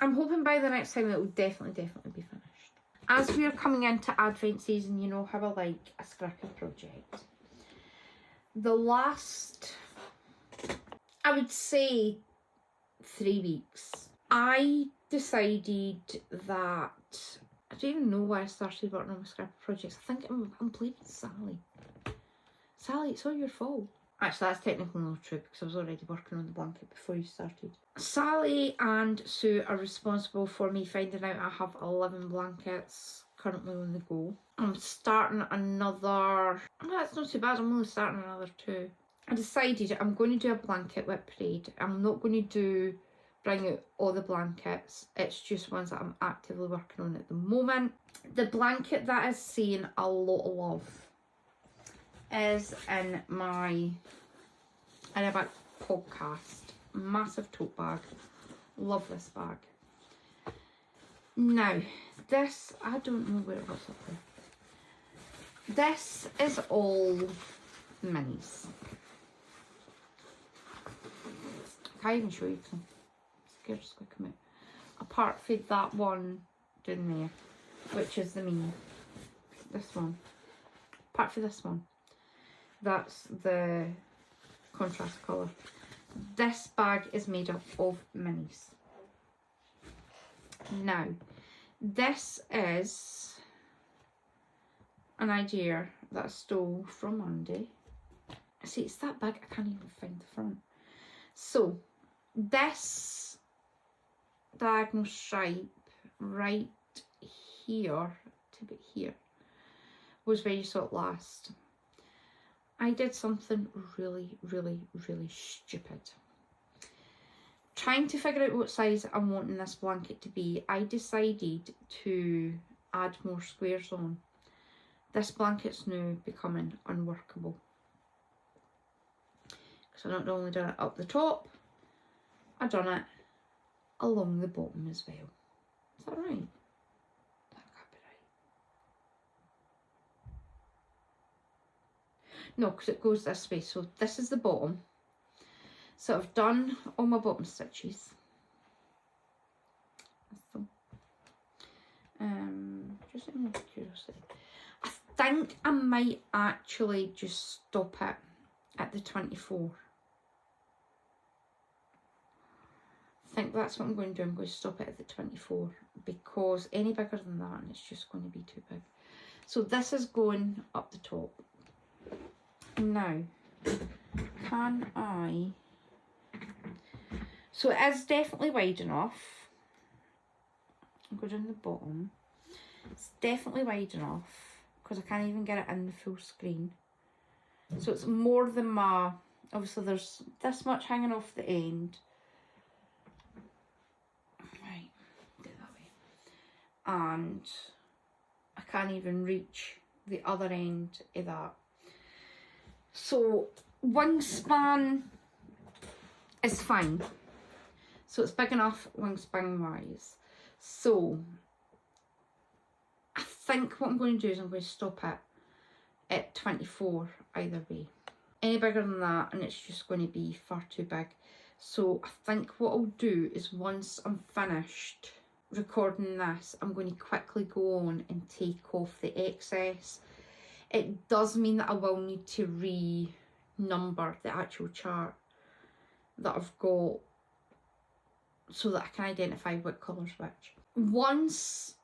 I'm hoping by the next time it will definitely be finished. As we are coming into Advent season, you know how I like a scrappy project. The last, I would say, 3 weeks, I decided that I don't even know why I started working on my scrappy projects. I think I'm blaming Sally. Sally, it's all your fault. Actually, that's technically not true because I was already working on the blanket before you started. Sally and Sue are responsible for me finding out I have 11 blankets currently on the go. I'm starting another, that's not too bad, I'm only starting another 2. I decided I'm going to do a blanket whip parade. I'm not going to bring out all the blankets. It's just ones that I'm actively working on at the moment. The blanket that is seeing a lot of love is in my Arya Bark Podcast. Massive tote bag. Love this bag. Now, this, I don't know where it was up there. This is all minis. I can't even show you because I'm scared to squick them out. Apart from that one down there, which is the mini. This one. Apart from this one. That's the contrast colour. This bag is made up of minis. Now, this is an idea that I stole from Andi. See, it's that big I can't even find the front. So, this diagonal stripe right here to be here was where you saw it last. I did something really stupid. Trying to figure out what size I'm wanting this blanket to be, I decided to add more squares on. This blanket's now becoming unworkable. So I've not only done it up the top, I've done it along the bottom as well. Is that right? That can't be right. No, because it goes this way. So this is the bottom. So I've done all my bottom stitches. So, just out of curiosity, I think I might actually just stop it at the 24. I think that's what I'm going to do. I'm going to stop it at the 24 because any bigger than that and it's just going to be too big. So this is going up the top. Now, can I... So it is definitely wide enough. I'll go down the bottom. It's definitely wide enough because I can't even get it in the full screen. So it's more than my... Obviously there's this much hanging off the end. Right, do it that way. And I can't even reach the other end of that. So wingspan is fine. So it's big enough wingspan wise. So I think what I'm going to do is I'm going to stop it at 24 either way. Any bigger than that and it's just going to be far too big. So I think what I'll do is once I'm finished recording this, I'm going to quickly go on and take off the excess. It does mean that I will need to re-number the actual chart that I've got so that I can identify what colour's which. Once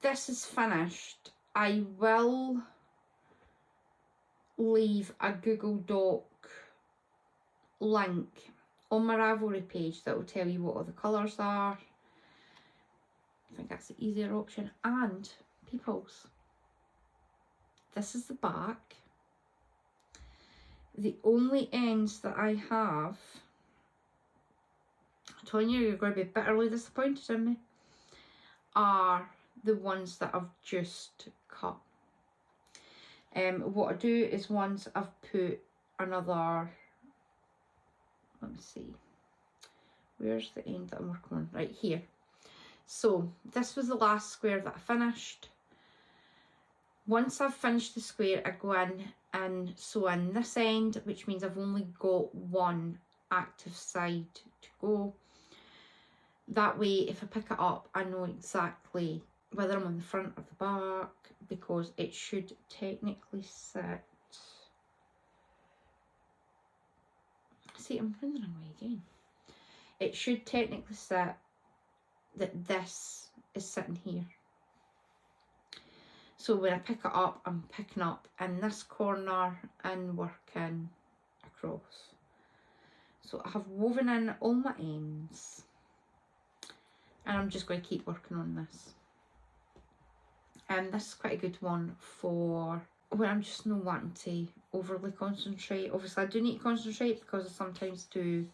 this is finished, I will leave a Google Doc link on my Ravelry page that will tell you what all the colours are. I think that's the easier option. And peoples, this is the back. The only ends that I have, Tonya, you're going to be bitterly disappointed in me, are the ones that I've just cut. What I do is once I've put another, let me see, where's the end that I'm working on? Right here. So this was the last square that I finished. Once I've finished the square, I go in and sew in this end, which means I've only got one active side to go. That way, if I pick it up, I know exactly whether I'm on the front or the back, because it should technically sit. See, I'm doing the wrong way again. It should technically sit that this is sitting here. So when I pick it up, I'm picking up in this corner and working across. So I have woven in all my ends, and I'm just going to keep working on this. And this is quite a good one for when I'm just not wanting to overly concentrate. Obviously I do need to concentrate because I sometimes do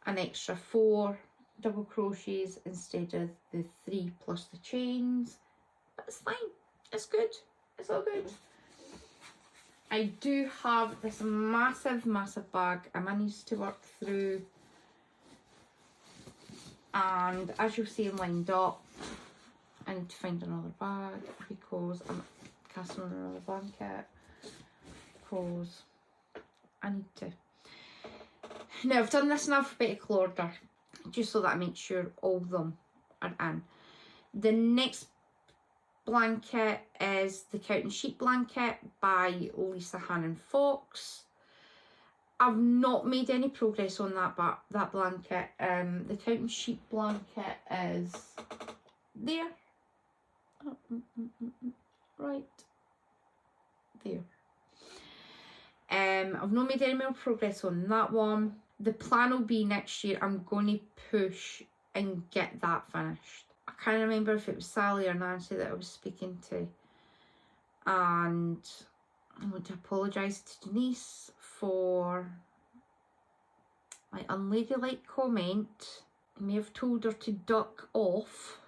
an extra 4 double crochets instead of the 3 plus the chains, but it's fine, it's good, it's all good. I do have this massive bag I managed to work through, and as you'll see lined up, I need to find another bag because I'm casting on another blanket, because I need to. Now I've done this in alphabetical order just so that I make sure all of them are in. The next blanket is the Counting Sheep blanket by Lisa Hannon Fox. I've not made any progress on that blanket. The Counting Sheep blanket is there. Right there. I've not made any more progress on that one. The plan will be next year I'm going to push and get that finished. I can't remember if it was Sally or Nancy that I was speaking to, and I want to apologise to Denise for my unladylike comment. I may have told her to duck off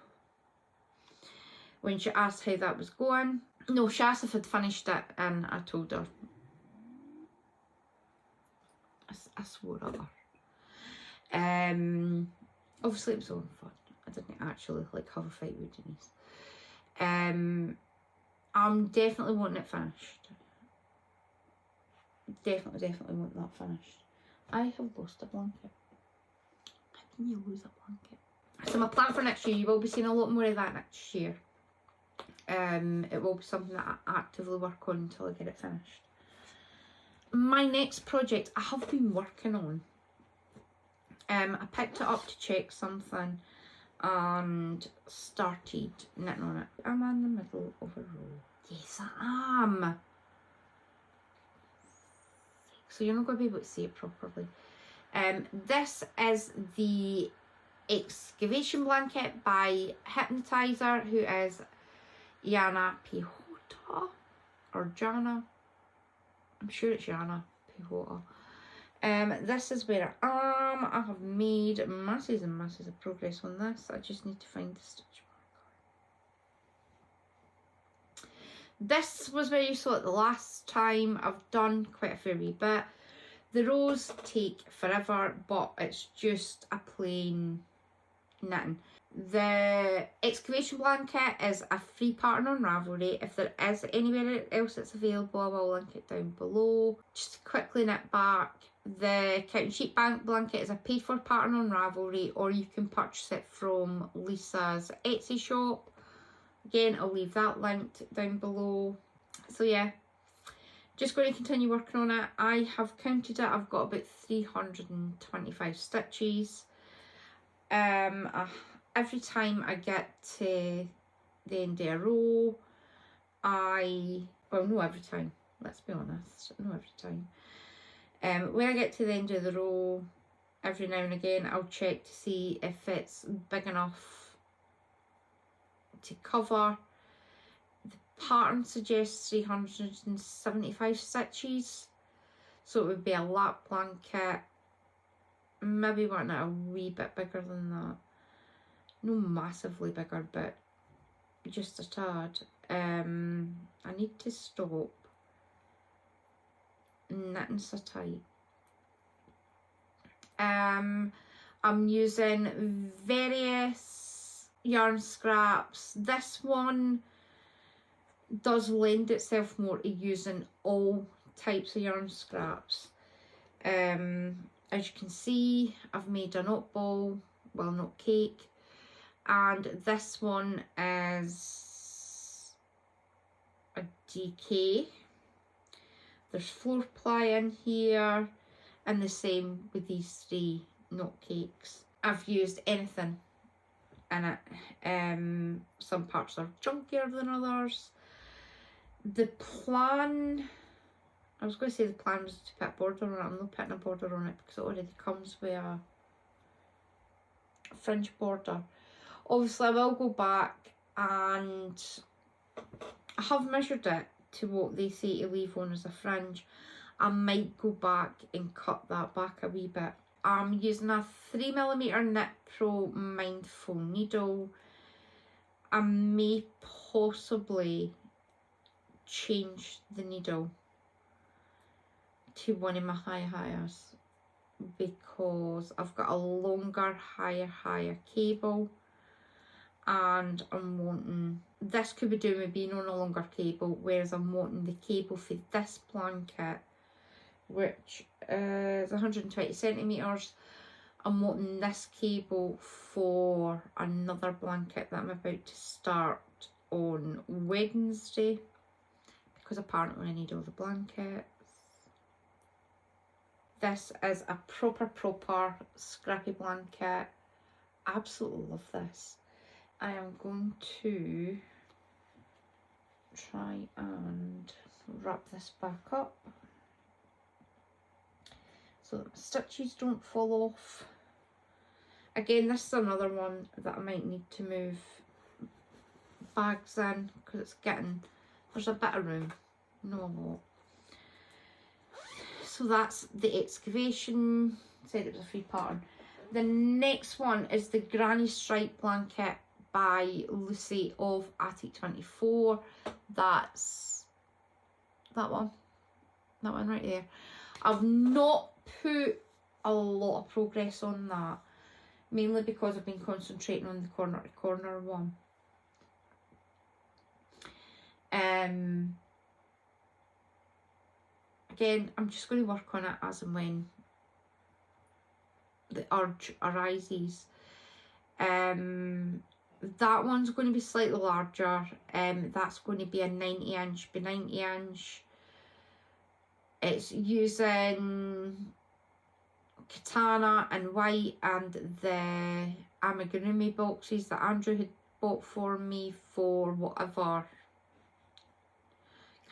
when she asked how that was going. No, she asked if I'd finished it, and I told her. I swore at her. Obviously it was all fun. I didn't actually have a fight with Denise. I'm definitely wanting it finished. Definitely want that finished. I have lost a blanket. How can you lose a blanket? So my plan for next year, you will be seeing a lot more of that next year. It will be something that I actively work on until I get it finished. My next project I have been working on. I picked it up to check something and started knitting on it. I'm in the middle of a row. Yes, I am. So you're not going to be able to see it properly. This is the excavation blanket by Hypnotizer, who is Jana Pihota, or Jana. I'm sure it's Jana Pihota. This is where I am. I have made masses and masses of progress on this. I just need to find the stitch marker. This was where you saw it the last time. I've done quite a fair wee bit. The rows take forever, but it's just a plain knitting. The excavation blanket is a free pattern on Ravelry. If there is anywhere else that's available, I will link it down below. Just to quickly knit back, the Counting Sheep blanket is a paid for pattern on Ravelry, or you can purchase it from Lisa's Etsy shop. Again, I'll leave that linked down below. So yeah, just going to continue working on it. I have counted it. I've got about 325 stitches. every time I get to the end of a row, well, no every time, let's be honest, no every time. When I get to the end of the row, every now and again, I'll check to see if it's big enough to cover. The pattern suggests 375 stitches, so it would be a lap blanket. Maybe want it a wee bit bigger than that. No massively bigger, but just a tad. I need to stop knitting so tight. I'm using various yarn scraps. This one does lend itself more to using all types of yarn scraps. As you can see, I've made a knot ball, well, knot cake, and this one is a DK. There's floor ply in here, and the same with these 3 knot cakes. I've used anything in it. Some parts are chunkier than others. The plan, I was going to say the plan was to put a border on it. I'm not putting a border on it because it already comes with a fringe border. Obviously I will go back, and I have measured it to what they say to leave on as a fringe. I might go back and cut that back a wee bit. I'm using a 3mm Knit Pro Mindful needle. I may possibly change the needle to one of my higher because I've got a longer higher cable, and I'm wanting, this could be doing with being on a longer cable, whereas I'm wanting the cable for this blanket, which is 120 centimetres. I'm wanting this cable for another blanket that I'm about to start on Wednesday, because apparently I need all the blankets. This is a proper scrappy blanket. Absolutely love this. I am going to try and wrap this back up so that my stitches don't fall off. Again, this is another one that I might need to move bags in because it's getting, there's a bit of room, not a lot. So that's the excavation. Said it was a free pattern. The next one is the Granny Stripe blanket by Lucy of Attic 24. That's that one right there. I've not put a lot of progress on that, mainly because I've been concentrating on the corner to corner one. Again, I'm just going to work on it as and when the urge arises. That one's going to be slightly larger. That's going to be a 90 inch by 90 inch. It's using katana and white and the amigurumi boxes that Andrew had bought for me for whatever,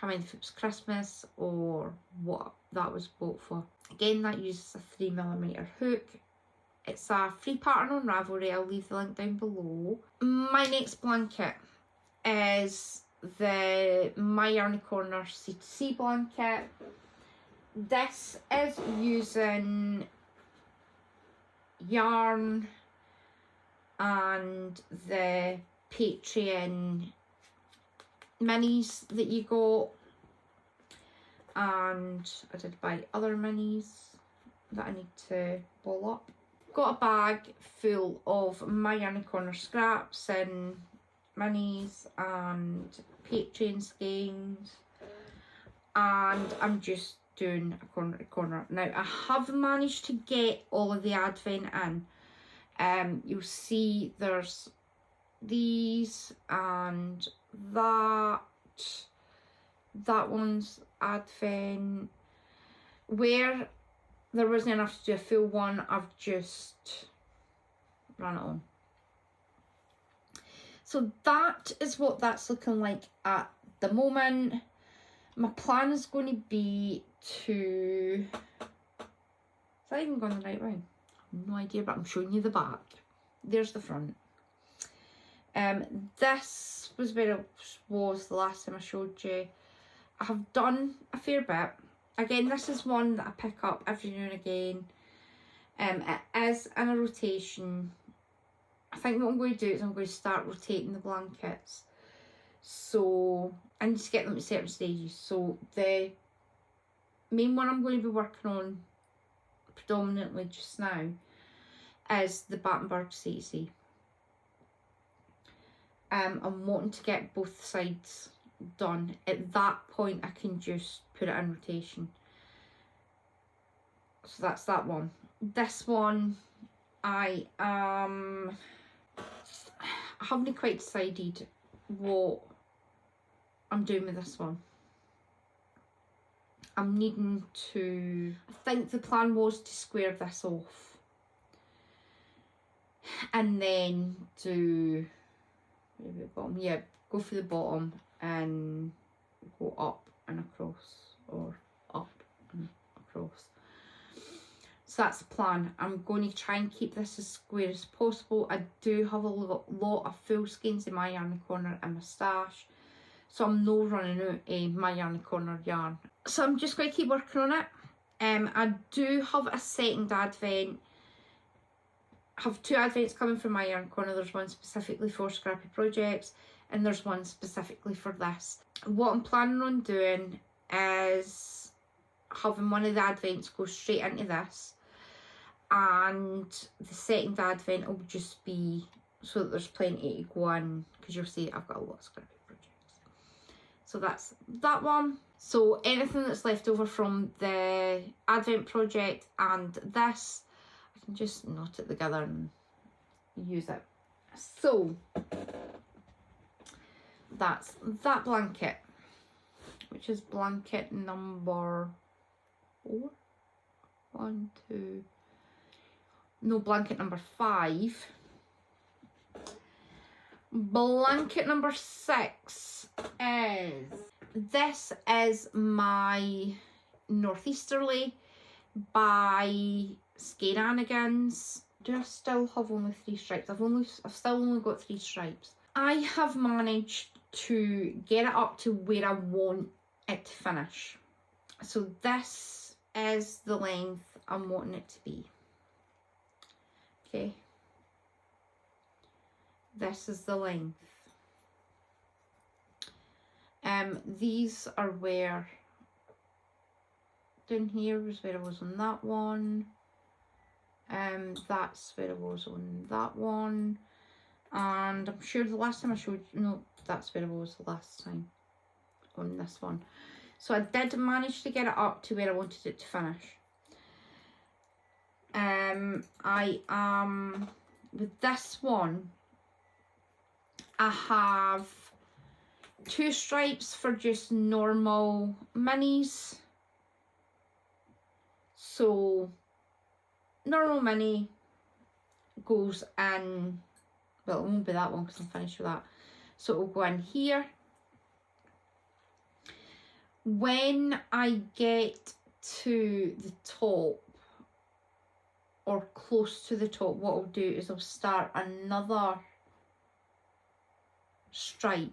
can't remember if it was Christmas or what that was bought for. Again, that uses a 3mm hook. It's a free pattern on Ravelry. I'll leave the link down below. My next blanket is the My Yarny Corner C2C blanket. This is using yarn and the Patreon minis that you got, and I did buy other minis that I need to ball up. Got a bag full of My Yarny Corner scraps and minis and Patreon skeins, and I'm just doing a corner to corner. Now I have managed to get all of the advent in. You'll see there's these and that one's advent. Where there wasn't enough to do a full one, I've just ran it on. So that is what that's looking like at the moment. My plan is going to be to... Is that even going the right way? I have no idea, but I'm showing you the back. There's the front. This was where it was the last time I showed you. I have done a fair bit. Again, this is one that I pick up every now and again. It is in a rotation. I think what I'm going to do is I'm going to start rotating the blankets. So I need to get them at certain stages. So the main one I'm going to be working on predominantly just now is the Battenberg CC. I'm wanting to get both sides done. At that point I can just put it in rotation. So that's that one. This one I haven't quite decided what I'm doing with this one. I'm needing to... I think the plan was to square this off and then do... maybe the bottom. Yeah, go for the bottom and go up and across, or up and across. So that's the plan. I'm going to try and keep this as square as possible. I do have a lot of full skeins in my yarn corner and my stash, so I'm not running out of my yarn corner yarn. So I'm just going to keep working on it. I do have a second advent. I have two advents coming from my yarn corner. There's one specifically for scrappy projects and there's one specifically for this. What I'm planning on doing is having one of the advents go straight into this, and the second advent will just be so that there's plenty to go in, because you'll see I've got a lot of scrappy projects. So that's that one. So anything that's left over from the advent project and this, I can just knot it together and use it. So that's that blanket, which is blanket number 4. Blanket number 5. Blanket number 6 is... This is my Northeasterly by Skeranigans. Do I still have only 3 stripes? I've still only got 3 stripes. I have managed to get it up to where I want it to finish. So this is the length I'm wanting it to be. Okay. This is the length. These are where, down here was where I was on that one. That's where I was on that one. And I'm sure the last time I showed you, no, that's where I was the last time on this one. So I did manage to get it up to where I wanted it to finish. I am, with this one, I have 2 stripes for just normal minis. So normal mini goes in, well, it won't be that one because I'm finished with that. So it will go in here. When I get to the top, or close to the top, what I'll do is I'll start another stripe.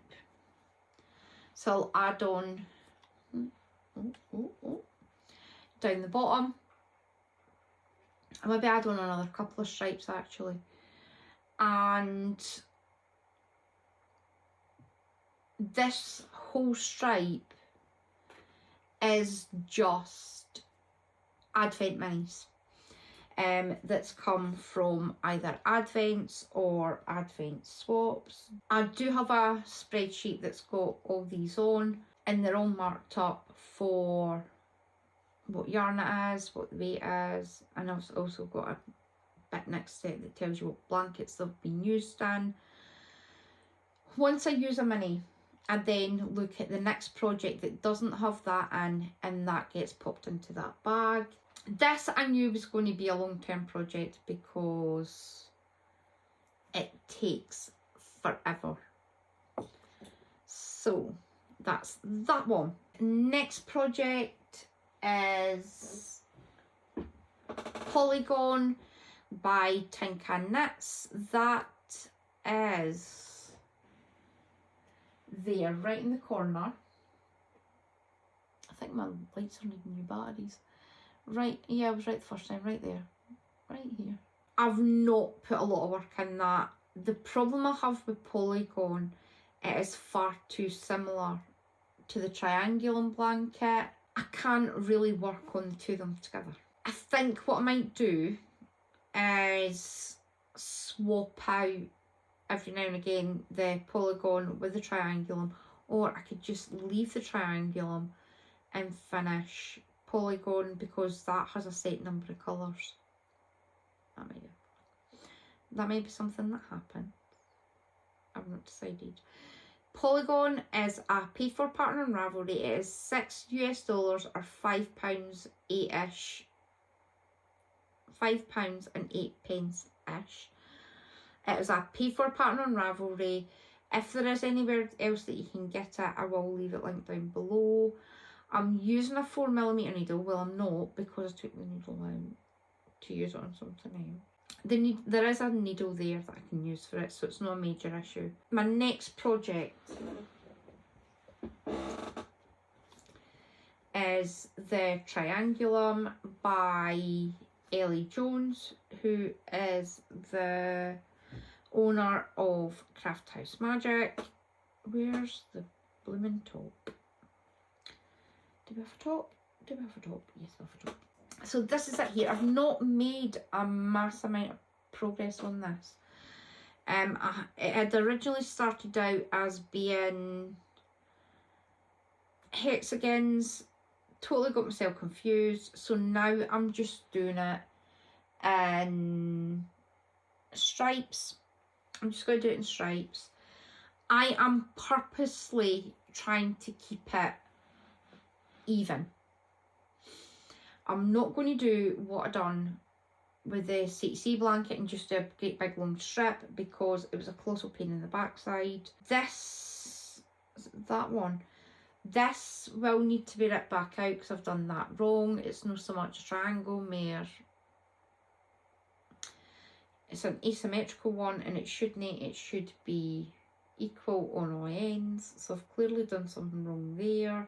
So I'll add on down the bottom. I maybe add on another couple of stripes actually. And this whole stripe is just advent minis. That's come from either advents or advent swaps. I do have a spreadsheet that's got all these on, and they're all marked up for what yarn it is, what the weight is, and I've also got a bit next to it that tells you what blankets they've been used in. Once I use a mini, I then look at the next project that doesn't have that in, and that gets popped into that bag. This I knew was going to be a long-term project because it takes forever. So that's that one. Next project is Polygon by Tin Can Knits. That is there, right in the corner. I think my lights are needing new batteries. Right, yeah, I was right the first time, right there. Right here. I've not put a lot of work in that. The problem I have with Polygon, it is far too similar to the Triangulum blanket. I can't really work on the two of them together. I think what I might do is swap out every now and again the Polygon with the Triangulum, or I could just leave the Triangulum and finish Polygon because that has a set number of colours. That may be something that happens. I've not decided. Polygon is a paid for partner on Ravelry. It is $6 or £5 ish. £5.08 ish. It is a paid for partner on Ravelry. If there is anywhere else that you can get it, I will leave it linked down below. I'm using a 4mm needle. Well, I'm not, because I took the needle out to use it on something else. There is a needle there that I can use for it, so it's not a major issue. My next project is the Triangulum by Ellie Jones, who is the owner of Craft House Magic. Where's the blooming top? Do we have a top? Do we have a top? Yes, we have a top. So this is it here. I've not made a mass amount of progress on this. It had originally started out as being hexagons. Totally got myself confused. So now I'm just doing it in stripes. I'm just going to do it in stripes. I am purposely trying to keep it even. I'm not going to do what I done with the CTC blanket and just do a great big long strip, because it was a colossal pain in the backside. This will need to be ripped back out because I've done that wrong. It's not so much a triangle, mere it's an asymmetrical one, and it should be equal on all ends. So I've clearly done something wrong there.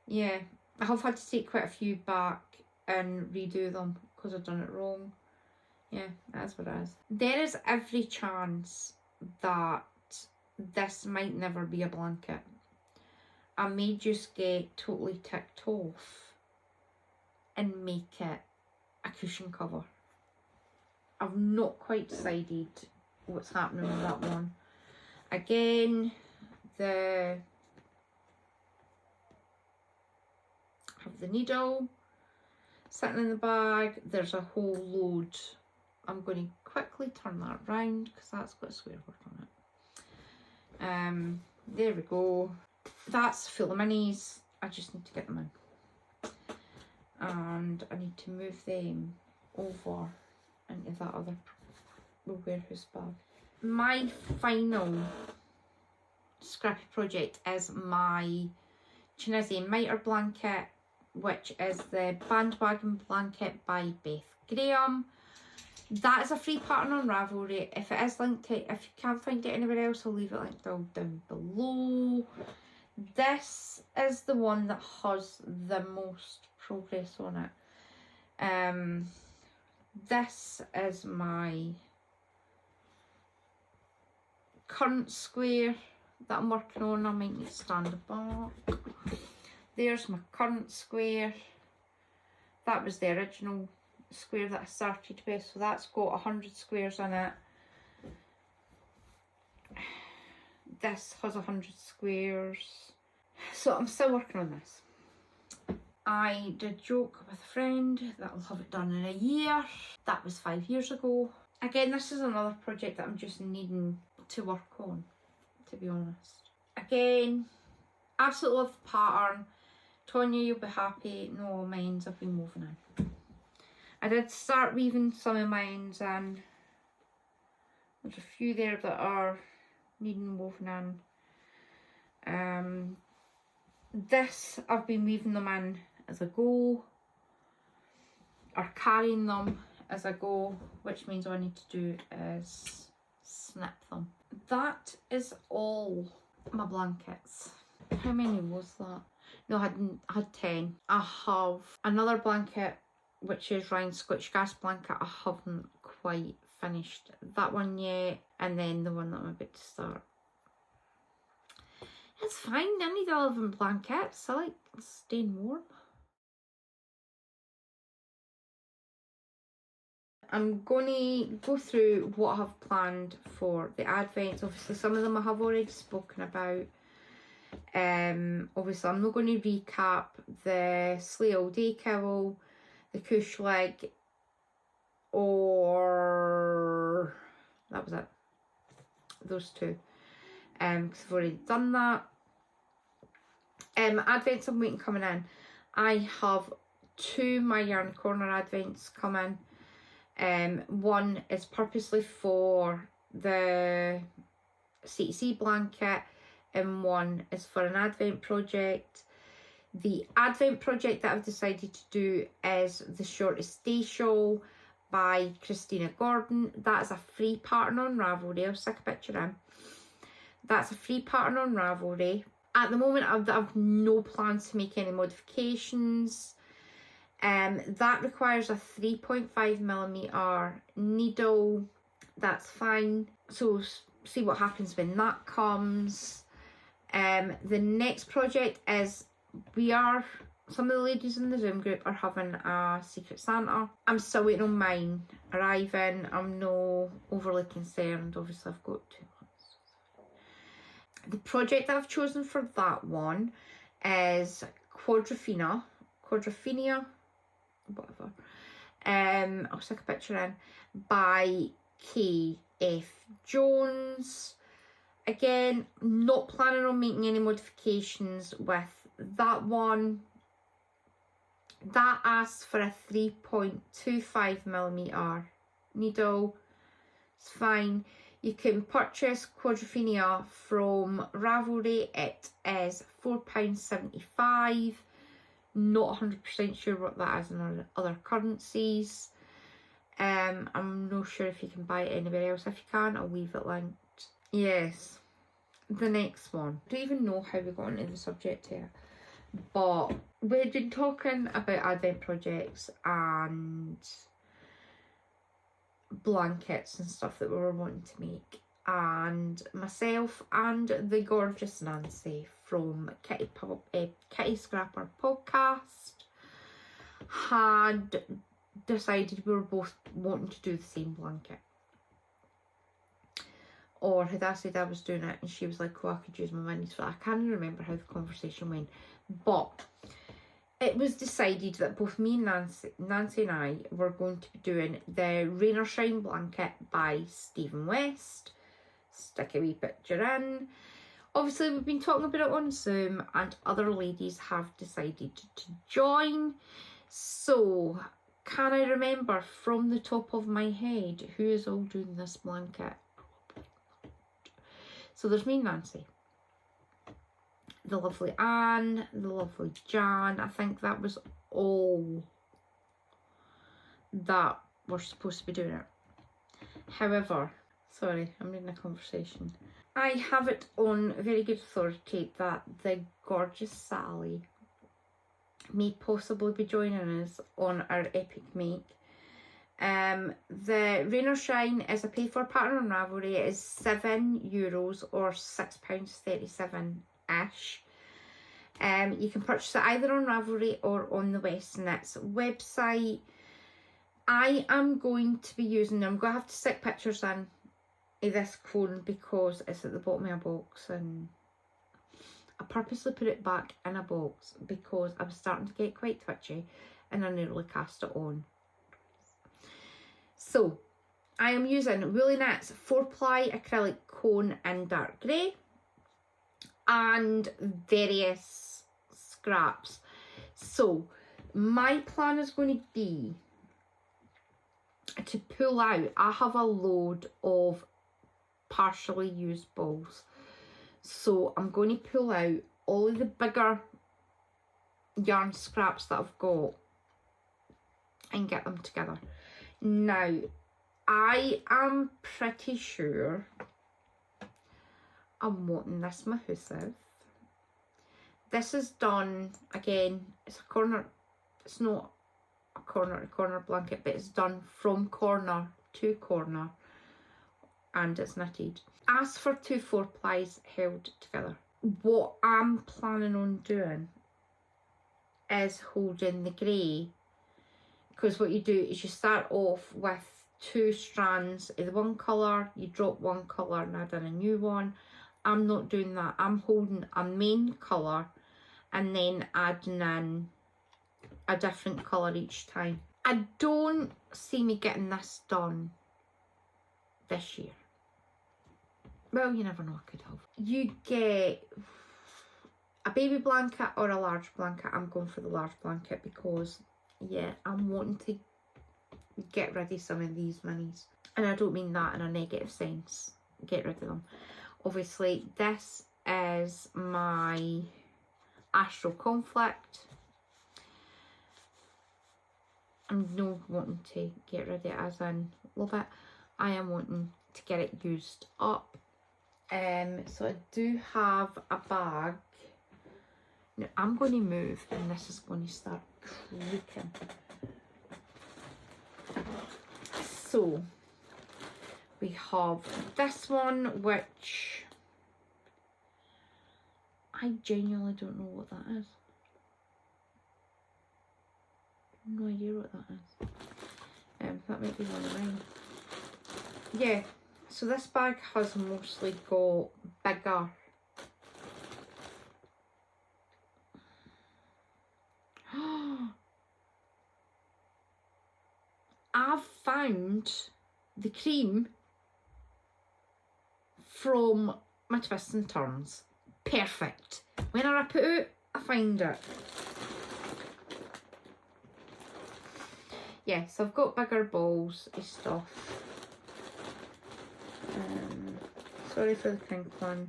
Yeah, I have had to take quite a few back and redo them because I've done it wrong. Yeah, that's what it is. There is every chance that this might never be a blanket. I may just get totally ticked off and make it a cushion cover. I've not quite decided what's happening with that one. Again, have the needle sitting in the bag. There's a whole load. I'm going to quickly turn that round because that's got a square word on it. There we go. That's full of minis. I just need to get them in. And I need to move them over into that other warehouse bag. My final scrappy project is my Chinese mitre blanket, which is the bandwagon blanket by Beth Graham. That is a free pattern on Ravelry. If it is linked to, if you can't find it anywhere else, I'll leave it linked down below. This is the one that has the most progress on it. This is my current square that I'm working on. I might need to stand it back. There's my current square. That was the original square that I started with, so that's got 100 squares in it. This has 100 squares. So I'm still working on this. I did joke with a friend that I'll have it done in a year. That was 5 years ago. Again, this is another project that I'm just needing to work on, to be honest. Again, absolutely love the pattern. Tonya, you'll be happy. No, mine's have been woven in. I did start weaving some of mine's in. There's a few there that are needing woven in. This, I've been weaving them in as I go, or carrying them as I go, which means all I need to do is snip them. That is all my blankets. How many was that? No, I had 10. I have another blanket, which is Ryan's Scotch Gas blanket. I haven't quite finished that one yet, and then the one that I'm about to start. It's fine, I need 11 blankets. I like staying warm. I'm going to go through what I have planned for the Advents. Obviously, some of them I have already spoken about. Obviously, I'm not going to recap the Sleigh All Day Cowl, the Kushcelig, or that was it. Those two. Because I've already done that. Advents I'm waiting coming in. I have 2 My Yarn Corner Advents coming. One is purposely for the CTC blanket, and one is for an Advent project. The Advent project that I've decided to do is the Shortest Day Shawl by Christina Gordon. That is a free pattern on Ravelry. I'll stick a picture in. That's a free pattern on Ravelry. At the moment, I've no plans to make any modifications. That requires a 3.5mm needle. That's fine. So see what happens when that comes. The next project is some of the ladies in the Zoom group are having a Secret Santa. I'm still waiting on mine arriving. I'm no overly concerned. Obviously, I've got 2 months. The project that I've chosen for that one is Quadrophenia, whatever. I'll stick a picture in, by K.F. Jones. Again, not planning on making any modifications with that one. That asks for a 3.25mm needle. It's fine. You can purchase Quadrophenia from Ravelry. It is £4.75. Not 100% sure what that is in other currencies. I'm not sure if you can buy it anywhere else. If you can, I'll leave it linked. Yes, the next one. I don't even know how we got into the subject here, but we've been talking about Advent projects and blankets and stuff that we were wanting to make, and myself and the gorgeous Nancy from Kitty Scrapper Podcast had decided we were both wanting to do the same blanket. Or had I said I was doing it and she was like, oh, I could use my minis for that. I can't remember how the conversation went, but it was decided that both me and Nancy and I were going to be doing the Rain or Shine blanket by Stephen West. Stick a wee picture in. Obviously, we've been talking about it on Zoom and other ladies have decided to join. So, can I remember from the top of my head who is all doing this blanket? So there's me and Nancy. The lovely Anne, the lovely Jan. I think that was all that we're supposed to be doing it. However, sorry, I'm reading a conversation. I have it on very good authority that the gorgeous Sally may possibly be joining us on our epic make. The Rain or Shine is a paid for pattern on Ravelry. It is €7 or £6.37-ish. You can purchase it either on Ravelry or on the West Knits website. I am going to be using, I'm going to have to stick pictures in of this cone because it's at the bottom of a box, and I purposely put it back in a box because I was starting to get quite twitchy and I nearly cast it on. So, I am using Woolly Knits 4-ply acrylic cone in dark grey and various scraps. So, my plan is going to be to pull out, I have a load of partially used balls. So I'm going to pull out all of the bigger yarn scraps that I've got and get them together. Now, I am pretty sure I'm wanting this Mahoosive. This is done, again, it's not a corner to corner blanket, but it's done from corner to corner, and it's knitted. As for 2 4-plies held together, what I'm planning on doing is holding the grey, because what you do is you start off with 2 strands of the one colour, you drop one colour and add in a new one. I'm not doing that. I'm holding a main colour and then adding in a different colour each time. I don't see me getting this done this year. Well, you never know, I could have. You get a baby blanket or a large blanket. I'm going for the large blanket because, yeah, I'm wanting to get rid of some of these minis. And I don't mean that in a negative sense. Get rid of them. Obviously, this is my Astral Conflict. I'm not wanting to get rid of it as in love it. I am wanting to get it used up. So I do have a bag. Now I'm going to move and this is going to start creaking. So we have this one, which I genuinely don't know what that is. No idea what that is. That might be one of mine. Yeah, so this bag has mostly got bigger I've found the cream from my twists and turns. Perfect. Whenever I put it, I find it. Yeah, so I've got bigger balls of stuff. Sorry for the crinkling.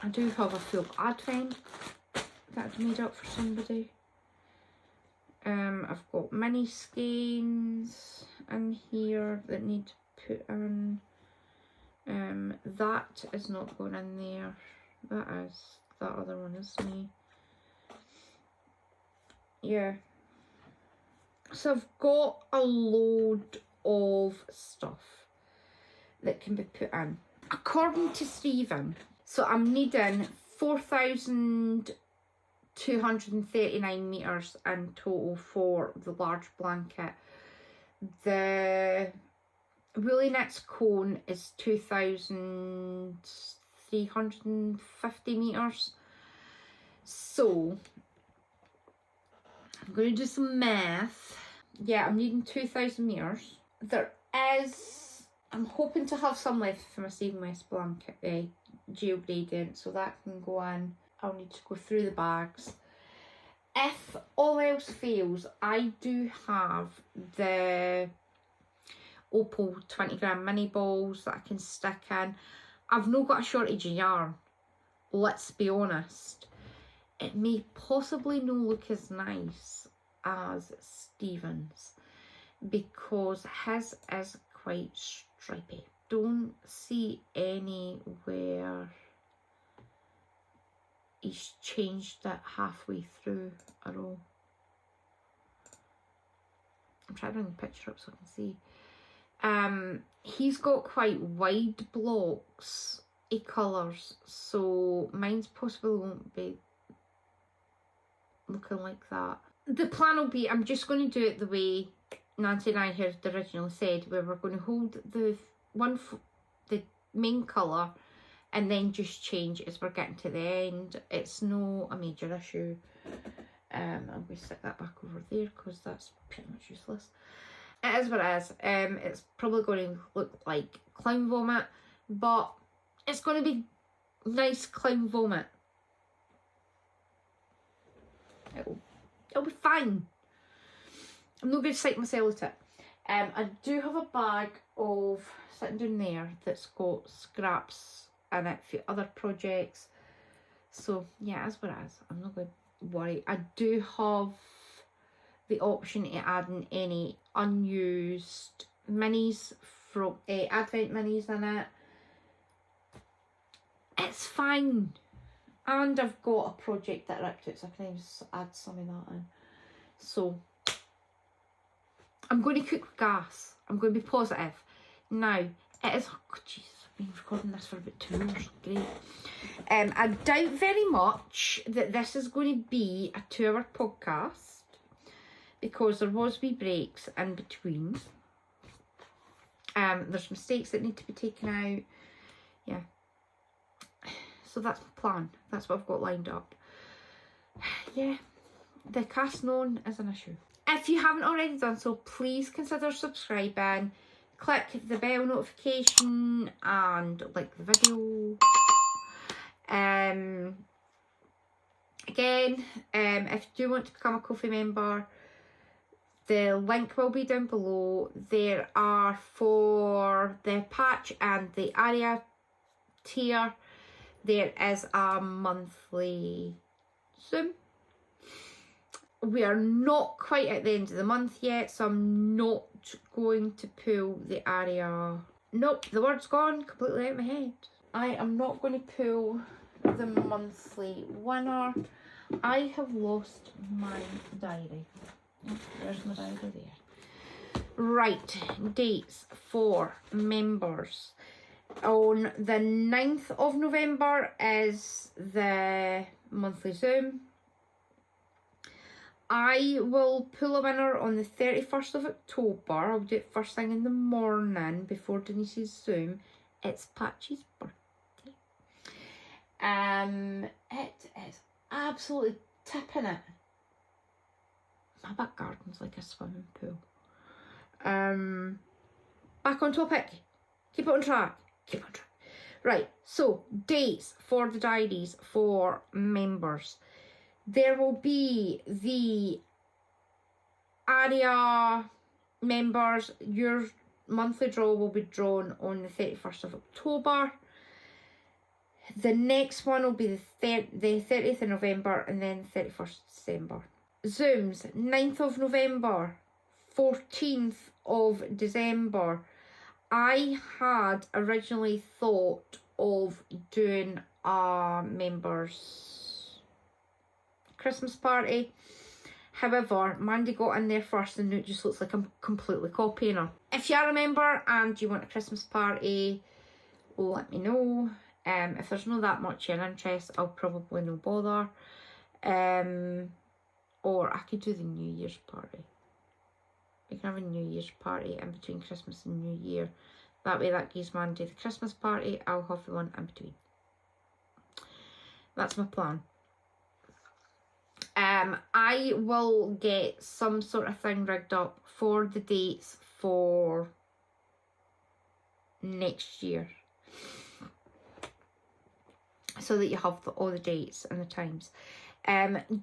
I do have a full advent that I've made up for somebody. I've got mini skeins in here that need put in. That is not going in there. That is. That other one is me. Yeah. So I've got a load of stuff that can be put in. According to Stephen, so I'm needing 4,239 metres in total for the large blanket. The woolly knits cone is 2,350 metres. So I'm going to do some math. Yeah, I'm needing 2,000 metres. There is, I'm hoping to have some left for my Stephen West blanket, gel gradient, so that can go in. I'll need to go through the bags. If all else fails, I do have the Opal 20 gram mini balls that I can stick in. I've not got a shortage of yarn, let's be honest. It may possibly not look as nice as Stephen's because his is quite stripy. Don't see anywhere he's changed it halfway through at all. I'm trying to bring the picture up so I can see. He's got quite wide blocks of colours, so mine's possibly won't be looking like that. The plan will be, I'm just going to do it the way Nancy and I had originally said, where we're going to hold the main colour and then just change as we're getting to the end. It's no a major issue. I'm going to stick that back over there because that's pretty much useless. It is what it is. It's probably going to look like clown vomit, but it's going to be nice clown vomit. It'll be fine. I'm not going to psych myself at it. I do have a bag of, sitting down there, that's got scraps in it for other projects. So yeah, as what it is. I'm not going to worry. I do have the option to add in any unused minis from advent minis in it. It's fine. And I've got a project that ripped it, so I can just add some of that in. So I'm going to cook with gas. I'm going to be positive. Now, it is, oh Jesus, I've been recording this for about 2 hours. Great. I doubt very much that this is going to be a 2-hour podcast, because there was wee breaks in between. There's mistakes that need to be taken out. Yeah. So that's my plan. That's what I've got lined up. Yeah. The cast known is an issue. If you haven't already done so, please consider subscribing. Click the bell notification and like the video. Again, if you do want to become a Ko-fi member, the link will be down below. There are, for the patch and the Arya tier, there is a monthly Zoom. We are not quite at the end of the month yet, so I'm not going to pull the Arya. Nope, the word's gone completely out of my head. I am not going to pull the monthly winner. I have lost my diary. There's my diary there. Right, dates for members. On the 9th of November is the monthly Zoom. I will pull a winner on the 31st of October. I'll do it first thing in the morning before Denise's Zoom. It's Patchy's birthday. It is absolutely tipping it. My back garden's like a swimming pool. Back on topic. Keep it on track. Keep on track. Right, so dates for the diaries for members. There will be the Arya members. Your monthly draw will be drawn on the 31st of October. The next one will be the 30th of November and then 31st December. Zooms, 9th of November, 14th of December. I had originally thought of doing a members Christmas party. However, Mandy got in there first and it just looks like I'm completely copying her. If you are a member and you want a Christmas party, let me know. If there's not that much in interest, I'll probably no bother. Or I could do the New Year's party. We can have a New Year's party in between Christmas and New Year. That way that gives Mandy the Christmas party. I'll have the one in between. That's my plan. I will get some sort of thing rigged up for the dates for next year, so that you have all the dates and the times.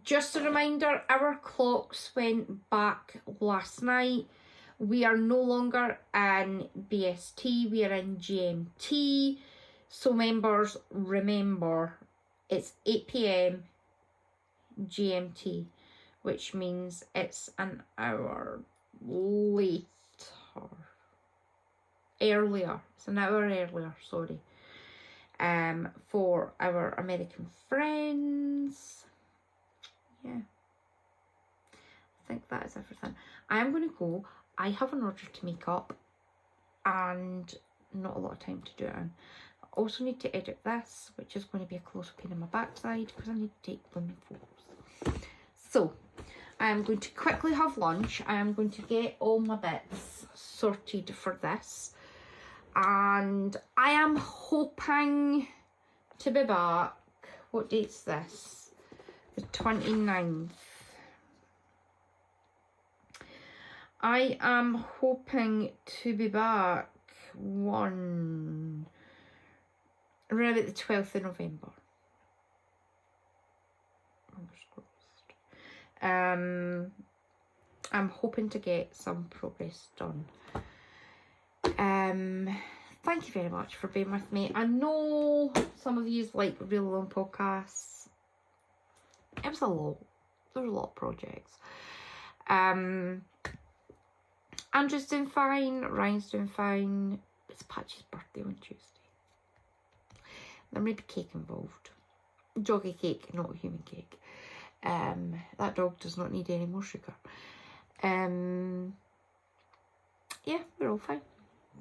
Just a reminder, our clocks went back last night. We are no longer in BST, we are in GMT. So members, remember, it's 8 PM GMT, which means it's an hour later. Earlier. It's an hour earlier, sorry. For our American friends. Yeah. I think that is everything. I am going to go. I have an order to make up and not a lot of time to do it in. I also need to edit this, which is going to be a close pain in my backside because I need to take blooming photos. So, I am going to quickly have lunch. I am going to get all my bits sorted for this. And I am hoping to be back. What date's this? The 29th. I am hoping to be back around about the 12th of November. I'm hoping to get some progress done. Thank you very much for being with me. I know some of you like really long podcasts. It was a lot. There were a lot of projects. Andrew's doing fine. Ryan's doing fine. It's Patchy's birthday on Tuesday. There may be cake involved. Doggy cake, not a human cake. That dog does not need any more sugar. Yeah, we're all fine.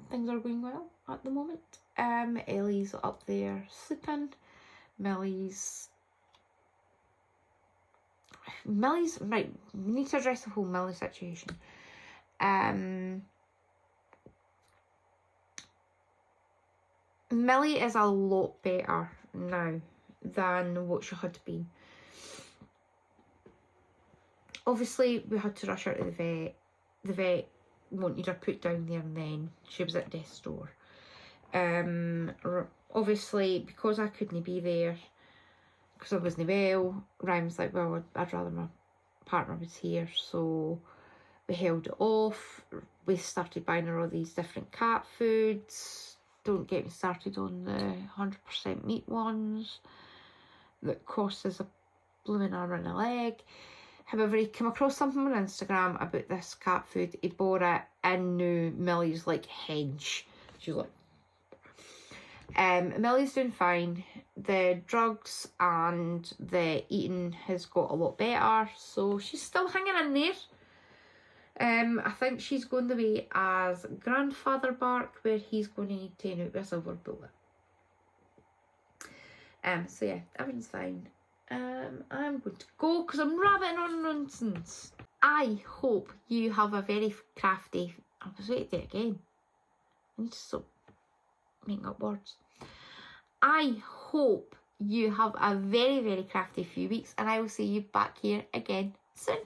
Things are going well at the moment. Ellie's up there sleeping. Millie's right. We need to address the whole Millie situation. Millie is a lot better now than what she had been. Obviously, we had to rush her to the vet. The vet wanted her put down there and then. She was at death's door. Obviously, because I couldn't be there, because I wasn't well, Ryan was like, well, I'd rather my partner was here, so we held it off. We started buying her all these different cat foods. Don't get me started on the 100% meat ones that cost us a blooming arm and a leg. However, he came across something on Instagram about this cat food. He bought it and knew Millie's like hench. She's like, Millie's doing fine. The drugs and the eating has got a lot better, so she's still hanging in there. I think she's going the way as Grandfather Bark, where he's going to need to turn out with a silver bullet. So yeah, everything's fine. I'm going to go because I'm rabbiting on nonsense. I hope you have a very crafty... I was waiting to do it again. I need to stop making up words. I hope you have a very, very crafty few weeks, and I will see you back here again soon.